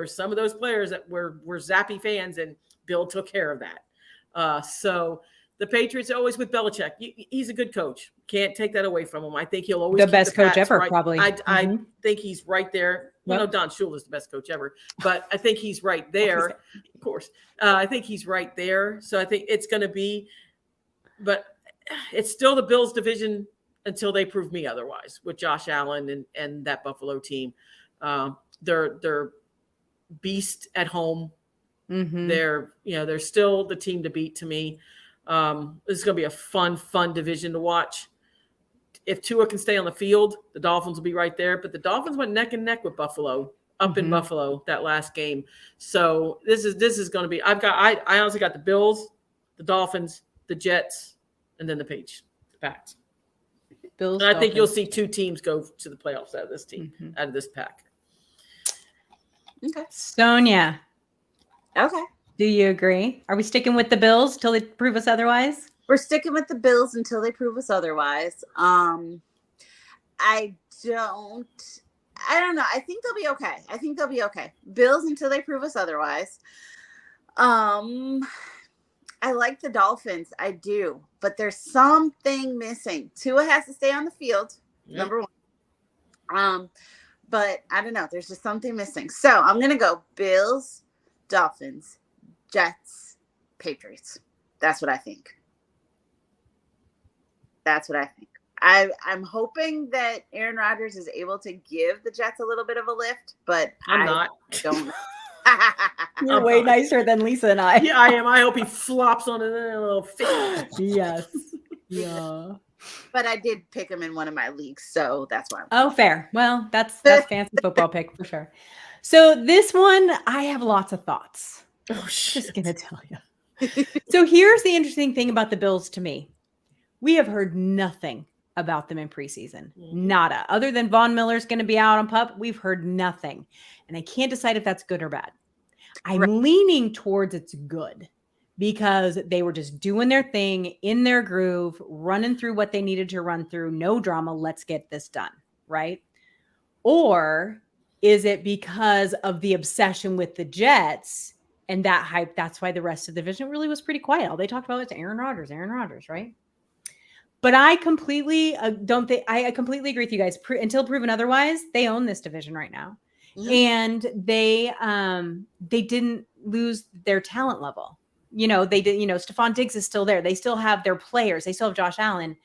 some of those players that were Zappy fans and Bill took care of that. So the Patriots are always with Belichick. He's a good coach. Can't take that away from him. I think he'll always the best coach ever, right. Probably. I think he's right there. Well, no, Don Shula is the best coach ever, but I think he's right there. Of course. I think he's right there. So I think it's going to be, but it's still the Bills division until they prove me otherwise with Josh Allen and that Buffalo team. They're beast at home. Mm-hmm. They're still the team to beat to me. This is going to be a fun division to watch. If Tua can stay on the field, the Dolphins will be right there. But the Dolphins went neck and neck with Buffalo up in Buffalo that last game. So this is going to be. I honestly got the Bills, the Dolphins, the Jets, and then the Pats. Bills. And I think you'll see two teams go to the playoffs out of this team, out of this pack. Okay, Sonia. Okay. Do you agree? Are we sticking with the Bills till they prove us otherwise? We're sticking with the Bills until they prove us otherwise. I don't know. I think they'll be okay. Bills until they prove us otherwise. I like the Dolphins. I do. But there's something missing. Tua has to stay on the field, number one. But I don't know. There's just something missing. So I'm going to go Bills, Dolphins, Jets, Patriots. That's what I think. I'm hoping that Aaron Rodgers is able to give the Jets a little bit of a lift, but I don't know. You're way nicer than Lisa and I. Yeah, I am. I hope he flops on a little fit. Yes. Yeah. But I did pick him in one of my leagues, so that's why. Oh, fair. Well, that's fancy football pick for sure. So this one, I have lots of thoughts. Oh, shit. Just gonna tell you. So here's the interesting thing about the Bills to me. We have heard nothing about them in preseason. Nada. Other than Von Miller's going to be out on PUP, we've heard nothing. And I can't decide if that's good or bad. I'm leaning towards it's good because they were just doing their thing in their groove, running through what they needed to run through. No drama. Let's get this done. Right? Or is it because of the obsession with the Jets and that hype? That's why the rest of the division really was pretty quiet. All they talked about was Aaron Rodgers, right? But I completely don't think I completely agree with you guys. Until proven otherwise, they own this division right now, and they didn't lose their talent level. They did. Stephon Diggs is still there. They still have their players. They still have Josh Allen.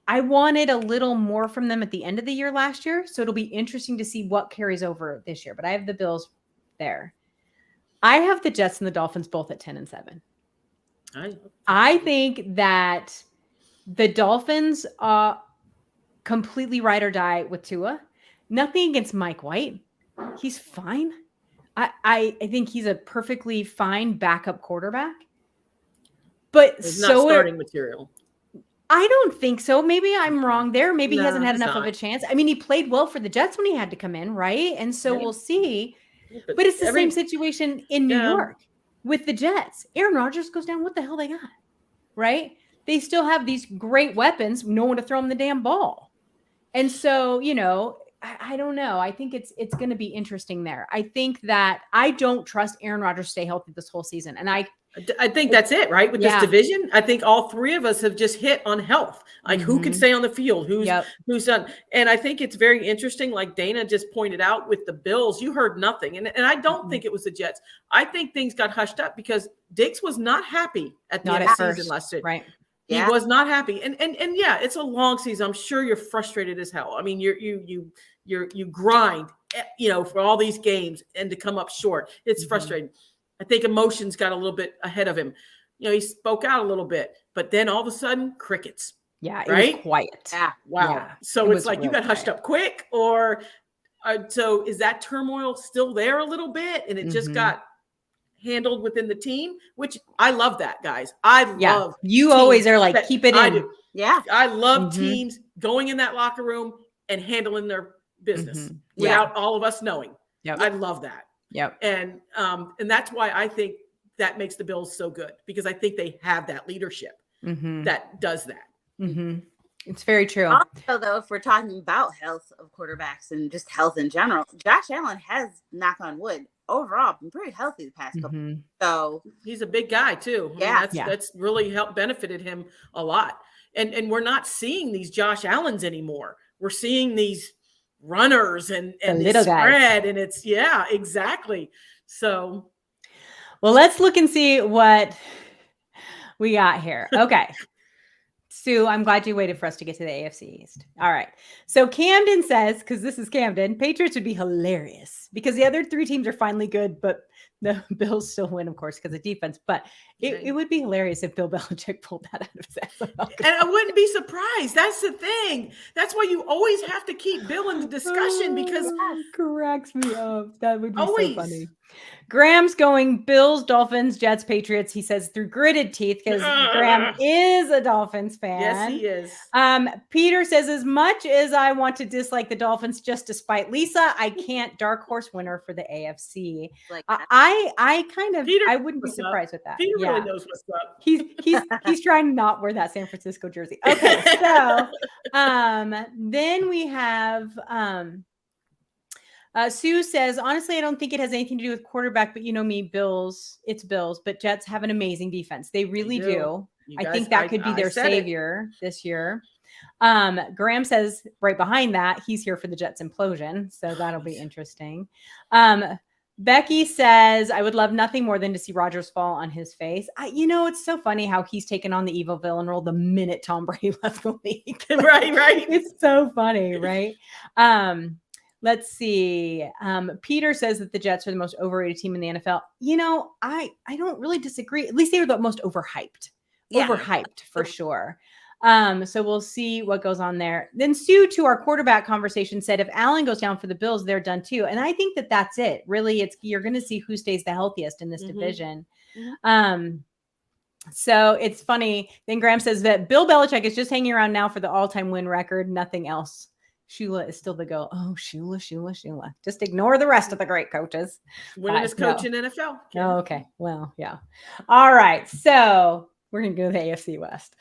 I wanted a little more from them at the end of the year last year, so it'll be interesting to see what carries over this year. But I have the Bills there. I have the Jets and the Dolphins both at 10-7. I think that the Dolphins completely ride or die with Tua. Nothing against Mike White. He's fine. I think he's a perfectly fine backup quarterback. But it's not starting material. I don't think so. Maybe I'm wrong there. Maybe he hasn't had enough of a chance. I mean, he played well for the Jets when he had to come in, right? And so we'll see. But it's the same situation in New York with the Jets. Aaron Rodgers goes down. What the hell they got, right? They still have these great weapons. No one to throw them the damn ball. And so, I don't know. I think it's going to be interesting there. I think that I don't trust Aaron Rodgers to stay healthy this whole season. And I think that's it, right? With this division, I think all three of us have just hit on health, like who can stay on the field, who's done. And I think it's very interesting. Like Dana just pointed out with the Bills, you heard nothing. And I don't think it was the Jets. I think things got hushed up because Diggs was not happy at the end of the season last year. Right. He was not happy. And yeah, it's a long season. I'm sure you're frustrated as hell. I mean, you grind, for all these games and to come up short. It's frustrating. I think emotions got a little bit ahead of him. He spoke out a little bit, but then all of a sudden, crickets. Yeah, it was quiet. Yeah. Wow. Yeah, so it's like you got hushed up quick, or so is that turmoil still there a little bit, and it just got handled within the team, which I love that, guys. I love you always are like, keep it in. I do. Yeah. I love teams going in that locker room and handling their business without all of us knowing. Yep. I love that. Yep. And that's why I think that makes the Bills so good, because I think they have that leadership that does that. It's very true. Also, though, if we're talking about health of quarterbacks and just health in general, Josh Allen has, knock on wood, overall been pretty healthy the past couple. So he's a big guy too. That's really benefited him a lot. And we're not seeing these Josh Allens anymore. We're seeing these runners and little spread guys. And it's exactly. So well, let's look and see what we got here. Okay. Sue, I'm glad you waited for us to get to the AFC East. All right. So Camden says, because this is Camden, Patriots would be hilarious because the other three teams are finally good, but the Bills still win, of course, because of defense. But it would be hilarious if Bill Belichick pulled that out of his ass. And I wouldn't be surprised. That's the thing. That's why you always have to keep Bill in the discussion, because cracks me up. That would be so funny. Graham's going Bills, Dolphins, Jets, Patriots. He says through gritted teeth because Graham is a Dolphins fan. Yes, he is. Peter says, as much as I want to dislike the Dolphins just to spite Lisa, I can't dark horse winner for the AFC. I wouldn't be surprised with that. Peter really knows what's up. He's trying to not wear that San Francisco jersey. Okay, so then we have Sue says, honestly, I don't think it has anything to do with quarterback, but you know me, it's Bills, but Jets have an amazing defense. They really do. I think that could be their savior this year. Graham says right behind that, he's here for the Jets implosion. So that'll be interesting. Becky says, I would love nothing more than to see Rodgers fall on his face. It's so funny how he's taken on the evil villain role the minute Tom Brady left the league. Right. It's so funny, right? Let's see. Peter says that the Jets are the most overrated team in the NFL. I don't really disagree. At least they were the most overhyped. Overhyped for sure. So we'll see what goes on there. Then Sue, to our quarterback conversation, said if Allen goes down for the Bills, they're done too. And I think that that's it. Really, you're going to see who stays the healthiest in this division. So it's funny. Then Graham says that Bill Belichick is just hanging around now for the all-time win record. Nothing else. Shula is still the go. Oh, Shula. Just ignore the rest of the great coaches. Winningest coach in NFL. Oh, okay. Well, yeah. All right. So we're going to go to the AFC West.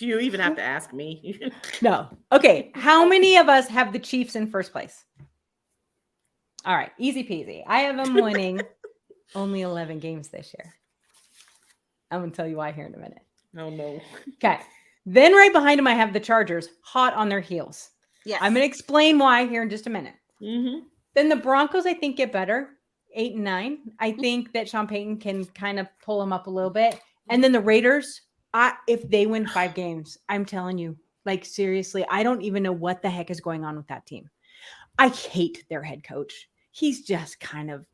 Do you even have to ask me? No. Okay. How many of us have the Chiefs in first place? All right. Easy peasy. I have them winning only 11 games this year. I'm going to tell you why here in a minute. Oh, no. Okay. Then right behind them, I have the Chargers hot on their heels. Yes. I'm going to explain why here in just a minute. Mm-hmm. Then the Broncos, I think, get better. 8 and 9. I think that Sean Payton can kind of pull them up a little bit. And then the Raiders, if they win 5 games, I'm telling you, like, seriously, I don't even know what the heck is going on with that team. I hate their head coach. He's just kind of,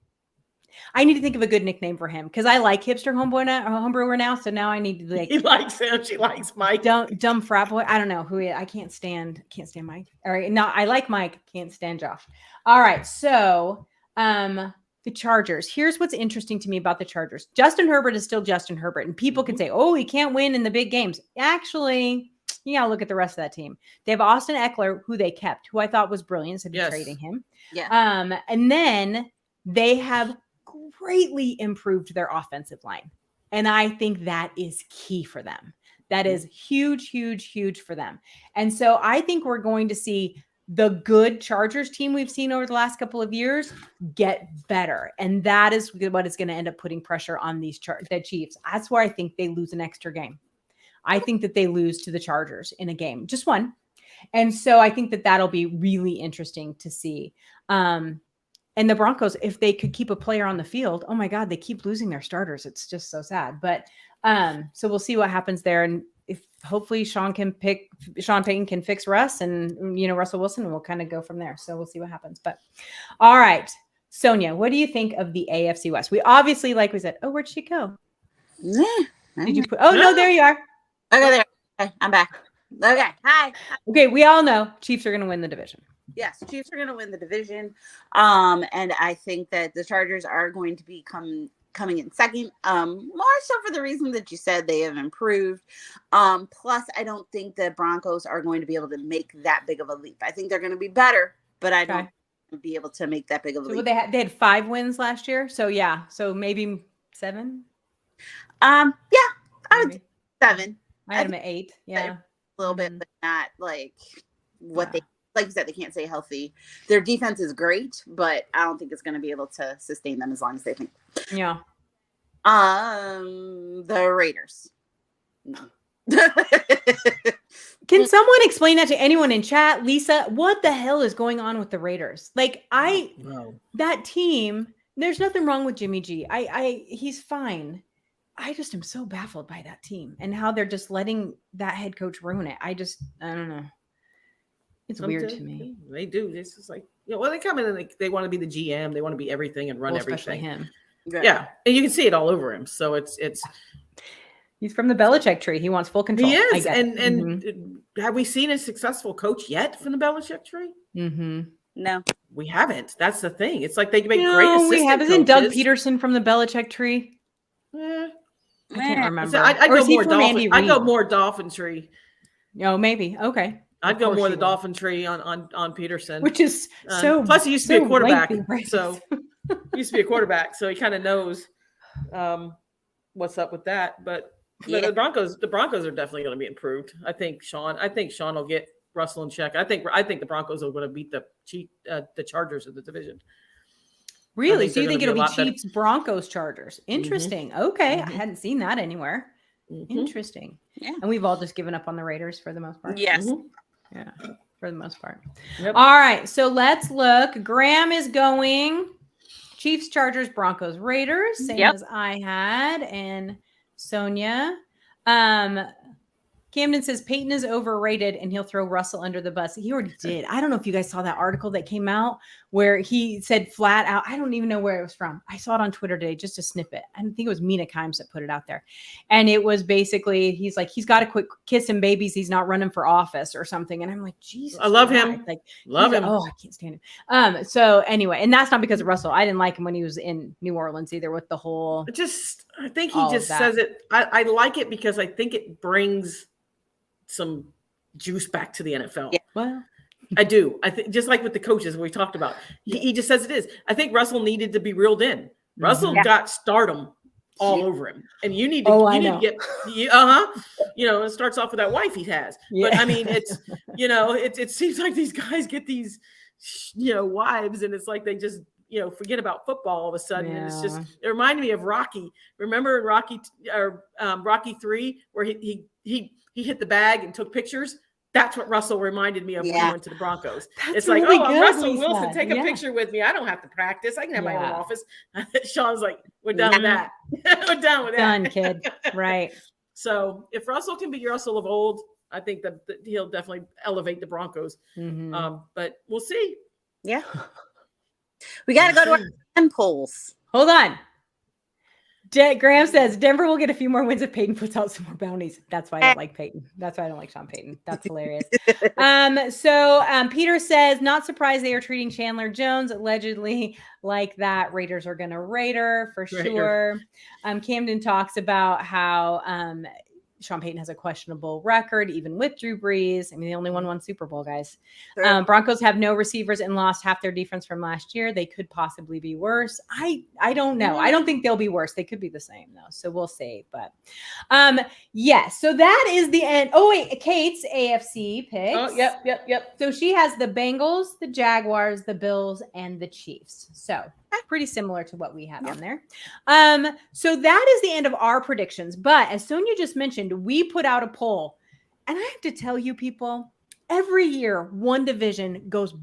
I need to think of a good nickname for him because I like hipster homebrewer now. So now I need to like. He likes him. She likes Mike. Dumb frat boy. I don't know who he is. I can't stand Mike. All right. No, I like Mike. Can't stand Josh. All right. So, the Chargers. Here's what's interesting to me about the Chargers. Justin Herbert is still Justin Herbert. And people can say, oh, he can't win in the big games. Actually, you got to look at the rest of that team. They have Austin Eckler, who they kept, who I thought was brilliant. So they're trading him. Yeah. And then they have greatly improved their offensive line. And I think that is key for them. That is huge, huge, huge for them. And so I think we're going to see the good Chargers team we've seen over the last couple of years get better. And that is what is going to end up putting pressure on the Chiefs. That's where I think they lose an extra game. I think that they lose to the Chargers in a game, just one. And so I think that that'll be really interesting to see. And the Broncos, if they could keep a player on the field, oh my God, they keep losing their starters. It's just so sad. But so we'll see what happens there. And if hopefully Sean Payton can fix Russ and, Russell Wilson, and we'll kind of go from there. So we'll see what happens. But all right, Sonia, what do you think of the AFC West? We obviously, like we said, where'd she go? Did you put, no, there you are. Okay, there. Okay, I'm back. Okay, hi. Okay, we all know Chiefs are going to win the division. Yes, Chiefs are going to win the division. And I think that the Chargers are going to be coming in second, more so for the reason that you said they have improved. Plus, I don't think the Broncos are going to be able to make that big of a leap. I think they're going to be better, but I don't be able to make that big of a leap. They had 5 wins last year, so yeah, so maybe 7. Yeah, I would 7. I had them at 8. Yeah, a little bit, but not like what they. Like you said, they can't stay healthy. Their defense is great, but I don't think it's going to be able to sustain them as long as they think. Yeah. The Raiders. No. Can someone explain that to anyone in chat? Lisa, what the hell is going on with the Raiders? Like that team, there's nothing wrong with Jimmy G. He's fine. I just am so baffled by that team and how they're just letting that head coach ruin it. I don't know. It's weird to me. They do. This is like, they come in and they want to be the GM. They want to be everything and run especially everything. Him. Yeah. And you can see it all over him. So it's. He's from the Belichick tree. He wants full control. He is. And have we seen a successful coach yet from the Belichick tree? Mm-hmm. No. We haven't. That's the thing. It's like they can make great assistant we haven't. coaches. Isn't Doug Peterson from the Belichick tree? I can't remember. I'd go more Dolphin tree. Oh, maybe. Okay. I'd go more the Dolphin tree on Peterson, which is so. Plus, he used to be a quarterback, so he used to be a quarterback, so he kind of knows what's up with that. But the Broncos are definitely going to be improved. I think Sean will get Russell in check. I think the Broncos are going to beat the Chargers of the division. Really? So you think it'll be Chiefs, Broncos, Chargers? Interesting. Mm-hmm. Okay, I hadn't seen that anywhere. Mm-hmm. Interesting. Yeah, and we've all just given up on the Raiders for the most part. Yes. Mm-hmm. Yeah, for the most part. Yep. All right, so let's look. Graham is going Chiefs, Chargers, Broncos, Raiders, same as I had, and Sonia. Camden says Peyton is overrated and he'll throw Russell under the bus. He already did. I don't know if you guys saw that article that came out where he said flat out, I don't even know where it was from. I saw it on Twitter today, just a snippet. I think it was Mina Kimes that put it out there. And it was basically, he's like, he's got to quit kissing babies. He's not running for office or something. And I'm like, Jesus. I love him. Like, love him. Oh, I can't stand him. So anyway, and that's not because of Russell. I didn't like him when he was in New Orleans either with the whole. I think he just says it. I like it because I think it brings some juice back to the NFL. Yeah. Well, I do. I think just like with the coaches we talked about, he just says it is. I think Russell needed to be reeled in. Russell got stardom all over him. And you need to get, it starts off with that wife he has. Yeah. But I mean, it's, it seems like these guys get these, wives, and it's like they just, forget about football all of a sudden. Yeah. And it's just, it reminded me of Rocky. Remember Rocky 3, where he hit the bag and took pictures? That's what Russell reminded me of when he went to the Broncos. It's like, really good, Russell Lisa. Wilson, take a picture with me. I don't have to practice. I can have my own office. Sean's like, we're done with that. We're done with that. Done, kid. Right. So if Russell can be Russell of old, I think that he'll definitely elevate the Broncos. Mm-hmm. But we'll see. Yeah. We got to go to our 10 polls. Hold on. Graham says Denver will get a few more wins if Peyton puts out some more bounties. That's why I don't like Peyton. That's why I don't like Sean Payton. That's hilarious. So Peter says, not surprised they are treating Chandler Jones allegedly like that. Raiders are going to Raider for sure. Camden talks about how Sean Payton has a questionable record, even with Drew Brees. I mean, they only won one Super Bowl, guys. Sure. Broncos have no receivers and lost half their defense from last year. They could possibly be worse. I don't know. I don't think they'll be worse. They could be the same, though. So we'll see. But yes, so that is the end. Oh, wait, Kate's AFC picks. Oh, yep. So she has the Bengals, the Jaguars, the Bills, and the Chiefs. So pretty similar to what we have on there. So that is the end of our predictions. But as Sonia just mentioned, we put out a poll. And I have to tell you, people, every year one division goes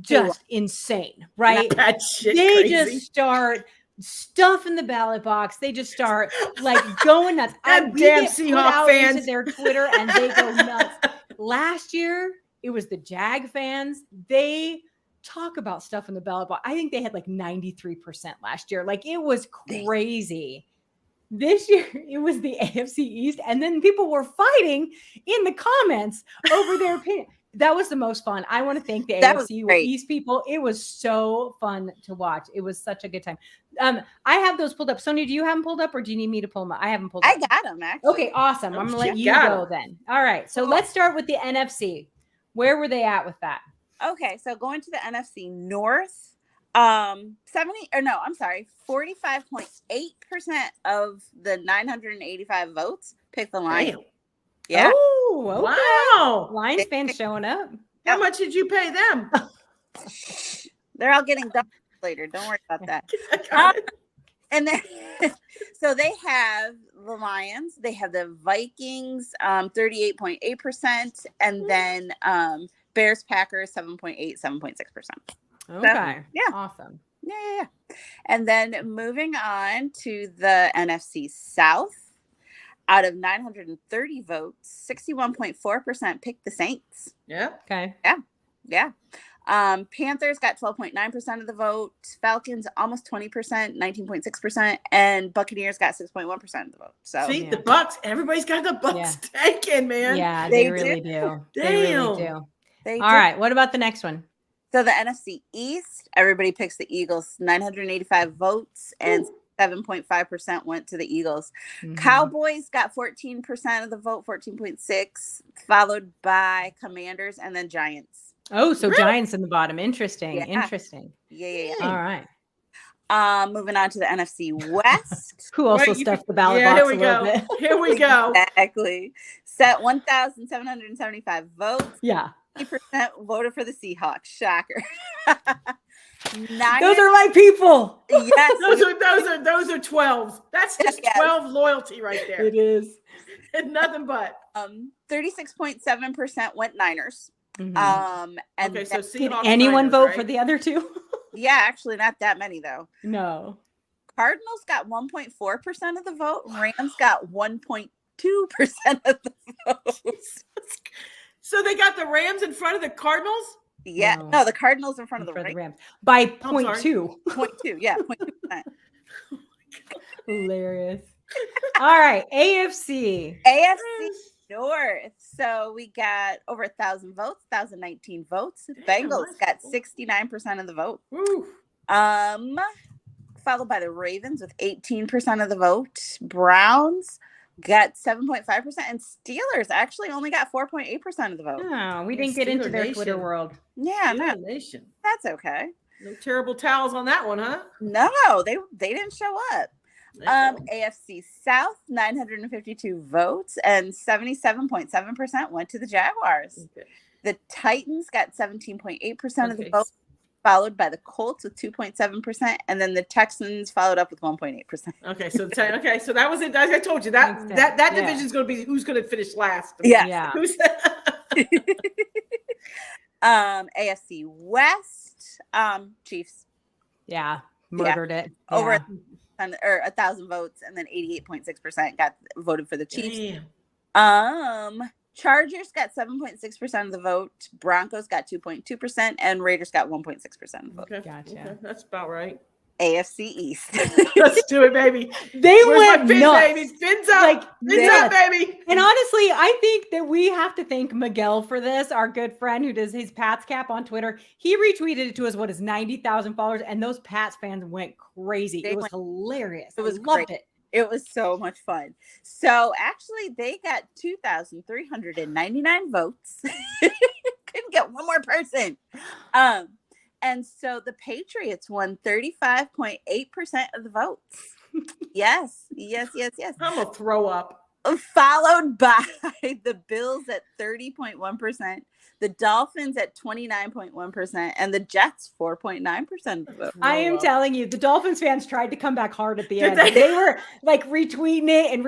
just insane, right? That shit they crazy. Just start stuffing the ballot box. They just start like going nuts. Damn Seahawks fans into their Twitter and they go nuts. Last year, it was the Jag fans. They talk about stuff in the ballot box. I think they had like 93% last year. Like, it was crazy. This year, it was the AFC East. And then people were fighting in the comments over their opinion. That was the most fun. I want to thank the AFC East people. It was so fun to watch. It was such a good time. I have those pulled up. Sonia, do you have them pulled up, or do you need me to pull them up? I have them pulled up. I got them, actually. Okay, awesome. I'm going to let you go then. All right. So let's start with the NFC. Where were they at with that? Okay, so going to the NFC North, 45.8% of the 985 votes picked the Lions. Damn. Yeah. Oh, okay. Wow. Lions fans showing up. How much did you pay them? They're all getting done later. Don't worry about that. And then, so they have the Lions, they have the Vikings, 38.8%, and then Bears, Packers, 7.8, 7.6%. Okay. So, yeah. Awesome. Yeah. And then moving on to the NFC South, out of 930 votes, 61.4% picked the Saints. Yeah. Okay. Yeah. Panthers got 12.9% of the vote. Falcons almost 20%, 19.6%, and Buccaneers got 6.1% of the vote. So the Bucks, everybody's got the Bucks taken, man. Yeah, they really do. Damn. They really do. All right, what about the next one? So the NFC East, everybody picks the Eagles. 985 votes, and 7.5% went to the Eagles. Mm-hmm. Cowboys got 14% of the vote, 14.6%, followed by Commanders and then Giants. Oh, so really? Giants in the bottom. Interesting. Yeah. All right. Moving on to the NFC West. Who also stuffed the ballot box a little bit. Here we go. Exactly. Set 1,775 votes. Yeah. 80% voted for the Seahawks. Shocker. Those are my people. Yes. Those are 12. That's just 12 loyalty right there. It is. And nothing but. 36.7% went Niners. Mm-hmm. And okay, so did anyone Niners, vote right? for the other two? Yeah, actually not that many though. No. Cardinals got 1.4% of the vote. Rams got 1.2% of the vote. So they got the Rams in front of the Cardinals? Yeah. No, the Cardinals in front of the Rams. By 0.2. 0.2. Yeah, 0.2%. Hilarious. All right, AFC North. So we got over 1,000 votes, 1,019 votes. Bengals got 69% of the vote. Woo. Followed by the Ravens with 18% of the vote. Browns got 7.5%, and Steelers actually only got 4.8% of the vote. Oh, we didn't get into their Twitter world. Yeah, Nation. That's okay. No terrible towels on that one, huh? No, they didn't show up. AFC South, 952 votes, and 77.7% went to the Jaguars. Okay. The Titans got 17.8% of the vote, followed by the Colts with 2.7%, and then the Texans followed up with 1.8%. Okay, so so that was it. I told you that division is going to be who's going to finish last. Yeah. Who's AFC West, Chiefs. Yeah, murdered it. Yeah. Over 1,000 votes, and then 88.6% got voted for the Chiefs. Damn. Chargers got 7.6% of the vote. Broncos got 2.2%, and Raiders got 1.6% of the vote. Okay, gotcha. Okay. That's about right. AFC East. Let's do it, baby. They went nuts. Baby. Fins up, baby. And honestly, I think that we have to thank Miguel for this, our good friend who does his Pats cap on Twitter. He retweeted it to us, what is 90,000 followers, and those Pats fans went crazy. It was hilarious. It was loved great. it. It was so much fun. So actually, they got 2,399 votes. Couldn't get one more person. And so the Patriots won 35.8% of the votes. Yes. I'm gonna throw up. Followed by the Bills at 30.1%, the Dolphins at 29.1%, and the Jets 4.9% of the vote. I am telling you, the Dolphins fans tried to come back hard at the end. They were like retweeting it, and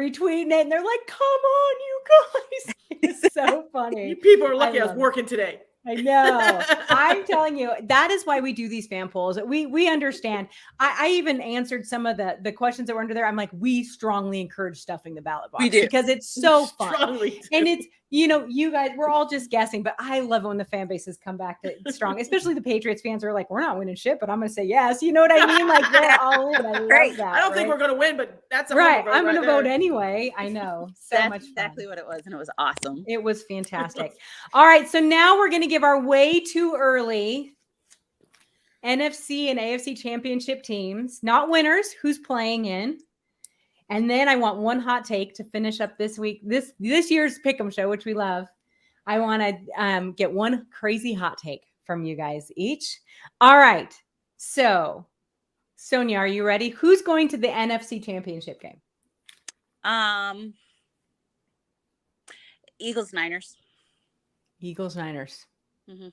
they're like, "Come on, you guys!" It's so funny. You people are lucky I was working today. I know. I'm telling you, that is why we do these fan polls. We understand. I even answered some of the questions that were under there. I'm like, we strongly encourage stuffing the ballot box because it's so fun. And it's, you guys, we're all just guessing, but I love it when the fan bases come back to strong, especially the Patriots fans are like, we're not winning shit, but I'm going to say yes. You know what I mean? Like they're all in. I love that. I don't think we're going to win, but that's a right. I'm going to vote anyway. I know. That's much exactly fun. What it was. And it was awesome. It was fantastic. All right. So now we're going to give our way too early NFC and AFC championship teams, not winners, who's playing in. And then I want one hot take to finish up this week, this year's Pick'em show, which we love. I want to get one crazy hot take from you guys each. All right. So, Sonia, are you ready? Who's going to the NFC championship game? Eagles, Niners. Mm-hmm.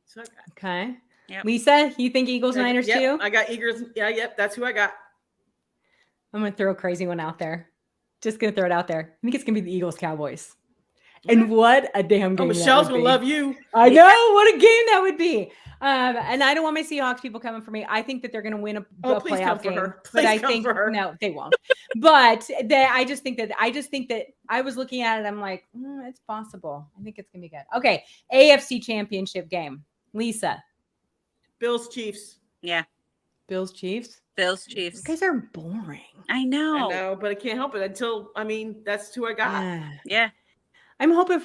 So okay. Yep. Lisa, you think Eagles, Niners too? I got Eagles. Yeah, yep. That's who I got. I'm going to throw a crazy one out there. Just going to throw it out there. I think it's going to be the Eagles Cowboys. And what a damn game. Michelle's going to love you. I know. What a game that would be. And I don't want my Seahawks people coming for me. I think that they're going to win a playoff game. But I think no, they won't. But I just think that I was looking at it. I'm like, it's possible. I think it's going to be good. Okay. AFC championship game. Lisa. Bills, Chiefs. Yeah. Bills, Chiefs. Bills, Chiefs. You guys are boring. I know, but I can't help it that's who I got. Yeah. I'm hoping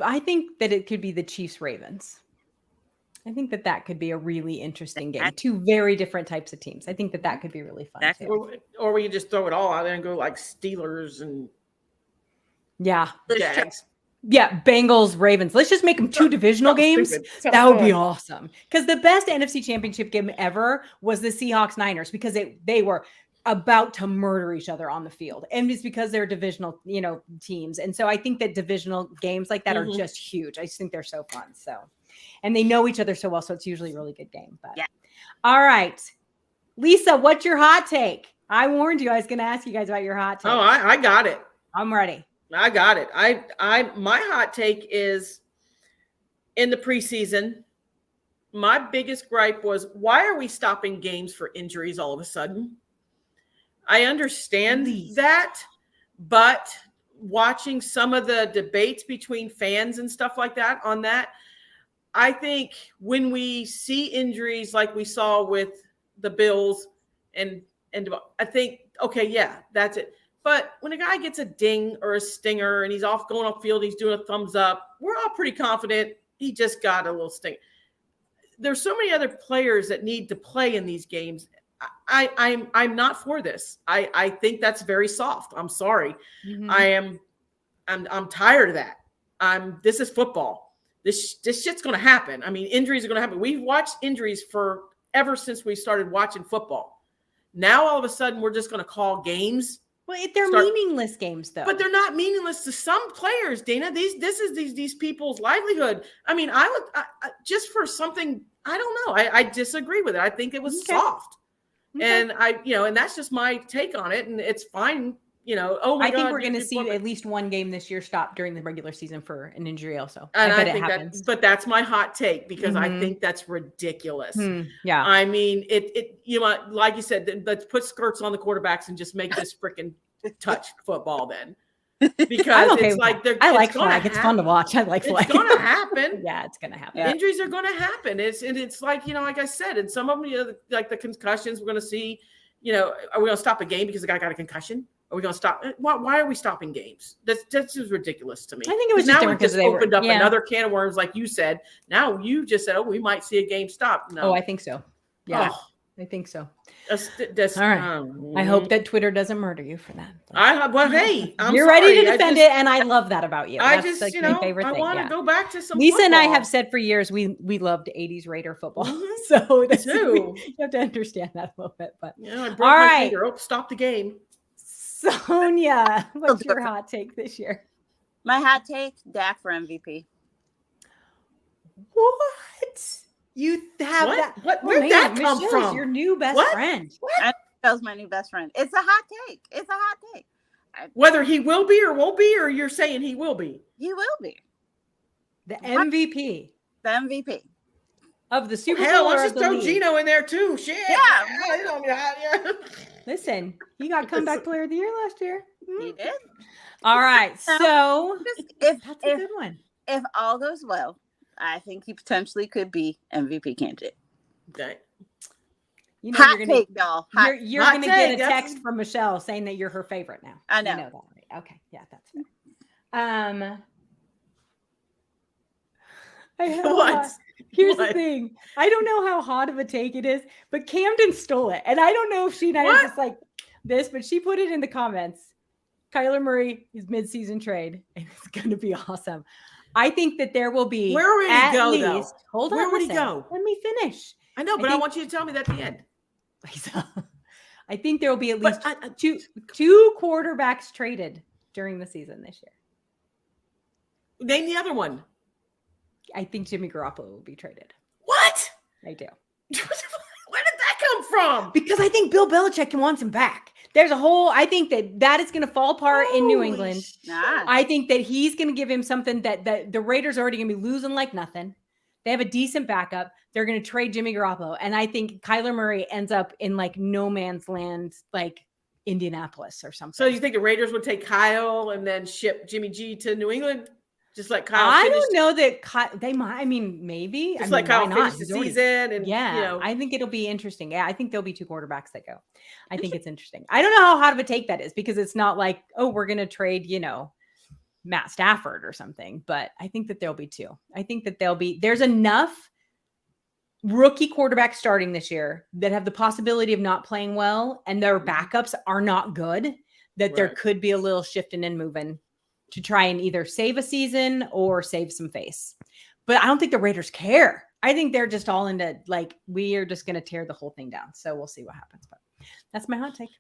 I think that it could be the Chiefs Ravens. I think that could be a really interesting game. Two very different types of teams. I think that could be really fun too. Or we can just throw it all out there and go like Steelers and Jags. Yeah, Bengals, Ravens. Let's just make them two divisional games. That would be awesome. Because the best NFC championship game ever was the Seahawks Niners because they were about to murder each other on the field. And it's because they're divisional, teams. And so I think that divisional games like that are just huge. I just think they're so fun. So, and they know each other so well. So it's usually a really good game. But all right. Lisa, what's your hot take? I warned you I was going to ask you guys about your hot take. Oh, I got it. I'm ready. I got it. My hot take is in the preseason, my biggest gripe was, why are we stopping games for injuries all of a sudden? I understand that, but watching some of the debates between fans and stuff like that on that, I think when we see injuries like we saw with the Bills and I think, okay, yeah, that's it. But when a guy gets a ding or a stinger and he's going off field, he's doing a thumbs up, we're all pretty confident he just got a little sting. There's so many other players that need to play in these games. I'm not for this. I think that's very soft. I'm sorry. Mm-hmm. I'm tired of that. This is football. This shit's going to happen. I mean, injuries are going to happen. We've watched injuries ever since we started watching football. Now all of a sudden we're just going to call games. Well, they're meaningless games, though. But they're not meaningless to some players, Dana. This is these people's livelihood. I mean, I just for something, I don't know. I disagree with it. I think it was soft, and and that's just my take on it. And it's fine. I think we're going to see at least one game this year stop during the regular season for an injury also. And I bet it happens. But that's my hot take because I think that's ridiculous. Yeah. I mean, like you said, let's put skirts on the quarterbacks and just make this freaking touch football then. Because it's like I like flag. It's fun to watch. I like flag. It's going to happen. Yeah, it's going to happen. Yeah. Injuries are going to happen. It's like, like I said, and some of them, like the concussions we're going to see, are we going to stop a game because the guy got a concussion? Are we going to stop? Why are we stopping games? That's just ridiculous to me. I think it was now we just opened up another can of worms, like you said. Now you just said, we might see a game stop. No. Oh, I think so. Yeah, I think so. That's all right. I hope that Twitter doesn't murder you for that. Hey, you're ready to defend it, and I love that about you. That's my favorite thing. I want to go back to some. Lisa football. and I have said for years we loved '80s Raider football, so that's too. You have to understand that a little bit. But I broke my finger. Oh, stop the game. Sonia, what's your hot take this year? My hot take: Dak for MVP. What? You have that? What? Where'd that come from? Your new best friend. That was my new best friend. It's a hot take. It's a hot take. Whether he will be or won't be, or you're saying he will be? He will be the MVP. The MVP of the Super Bowl. Hell, let's just throw Gino in there too. Shit. Yeah. Listen, he got comeback player of the year last year. He did. All right. So that's a good one. If all goes well, I think he potentially could be MVP candidate. Okay. Hot take, y'all. You're going to get a text from Michelle saying that you're her favorite now. I know. You know that, right? Okay. Yeah, that's fair. Here's the thing. I don't know how hot of a take it is, but Camden stole it. And I don't know if she and I are just like this, but she put it in the comments. Kyler Murray is midseason trade, and it's going to be awesome. I think that there will be Where would he go, though? Hold on. Where would he go? Let me finish. I know, but I want you to tell me that at the end. I think there will be at least two quarterbacks traded during the season this year. Name the other one. I think Jimmy Garoppolo will be traded. What? I do. Where did that come from? Because I think Bill Belichick wants him back. I think that is going to fall apart in New England. I think that he's going to give him something that the Raiders are already going to be losing like nothing. They have a decent backup. They're going to trade Jimmy Garoppolo. And I think Kyler Murray ends up in like no man's land, like Indianapolis or something. So you think the Raiders would take Kyle and then ship Jimmy G to New England? Just like Kyle I don't know that they might. I mean, maybe. Just like Kyle finished the season. And, I think it'll be interesting. Yeah, I think there'll be two quarterbacks that go. I think it's interesting. I don't know how hot of a take that is because it's not like, we're going to trade, Matt Stafford or something. But I think that there'll be two. I think that there's enough rookie quarterbacks starting this year that have the possibility of not playing well and their backups are not good, that there could be a little shifting and moving to try and either save a season or save some face. But I don't think the Raiders care. I think they're just all into we are just going to tear the whole thing down. So we'll see what happens. But that's my hot take.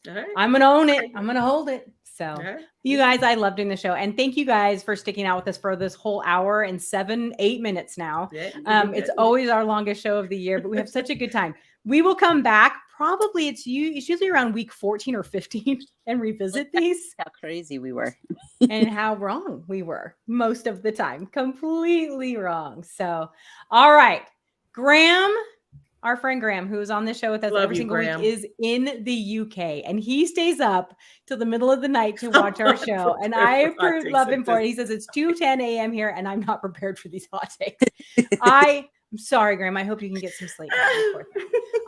Right. I'm going to own it. I'm going to hold it. So you guys, I love doing the show. And thank you guys for sticking out with us for this whole hour and 7-8 minutes now. It's always our longest show of the year, but we have such a good time. We will come back. Probably it's usually around week 14 or 15 and revisit these. How crazy we were. And how wrong we were most of the time. Completely wrong. So, all right. Graham, our friend Graham, who is on this show with us every single week, is in the UK. And he stays up till the middle of the night to watch our show. And I love him for it. He says it's 2:10 a.m. here and I'm not prepared for these hot takes. I'm sorry, Graham. I hope you can get some sleep.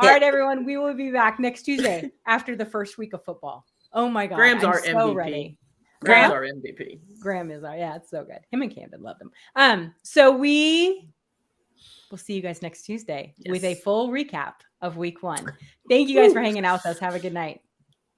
All right, everyone. We will be back next Tuesday after the first week of football. Oh my God. Graham's our so MVP. Ready. Graham's our MVP. Graham is it's so good. Him and Camden love him. So we'll see you guys next Tuesday with a full recap of week 1. Thank you guys for hanging out with us. Have a good night.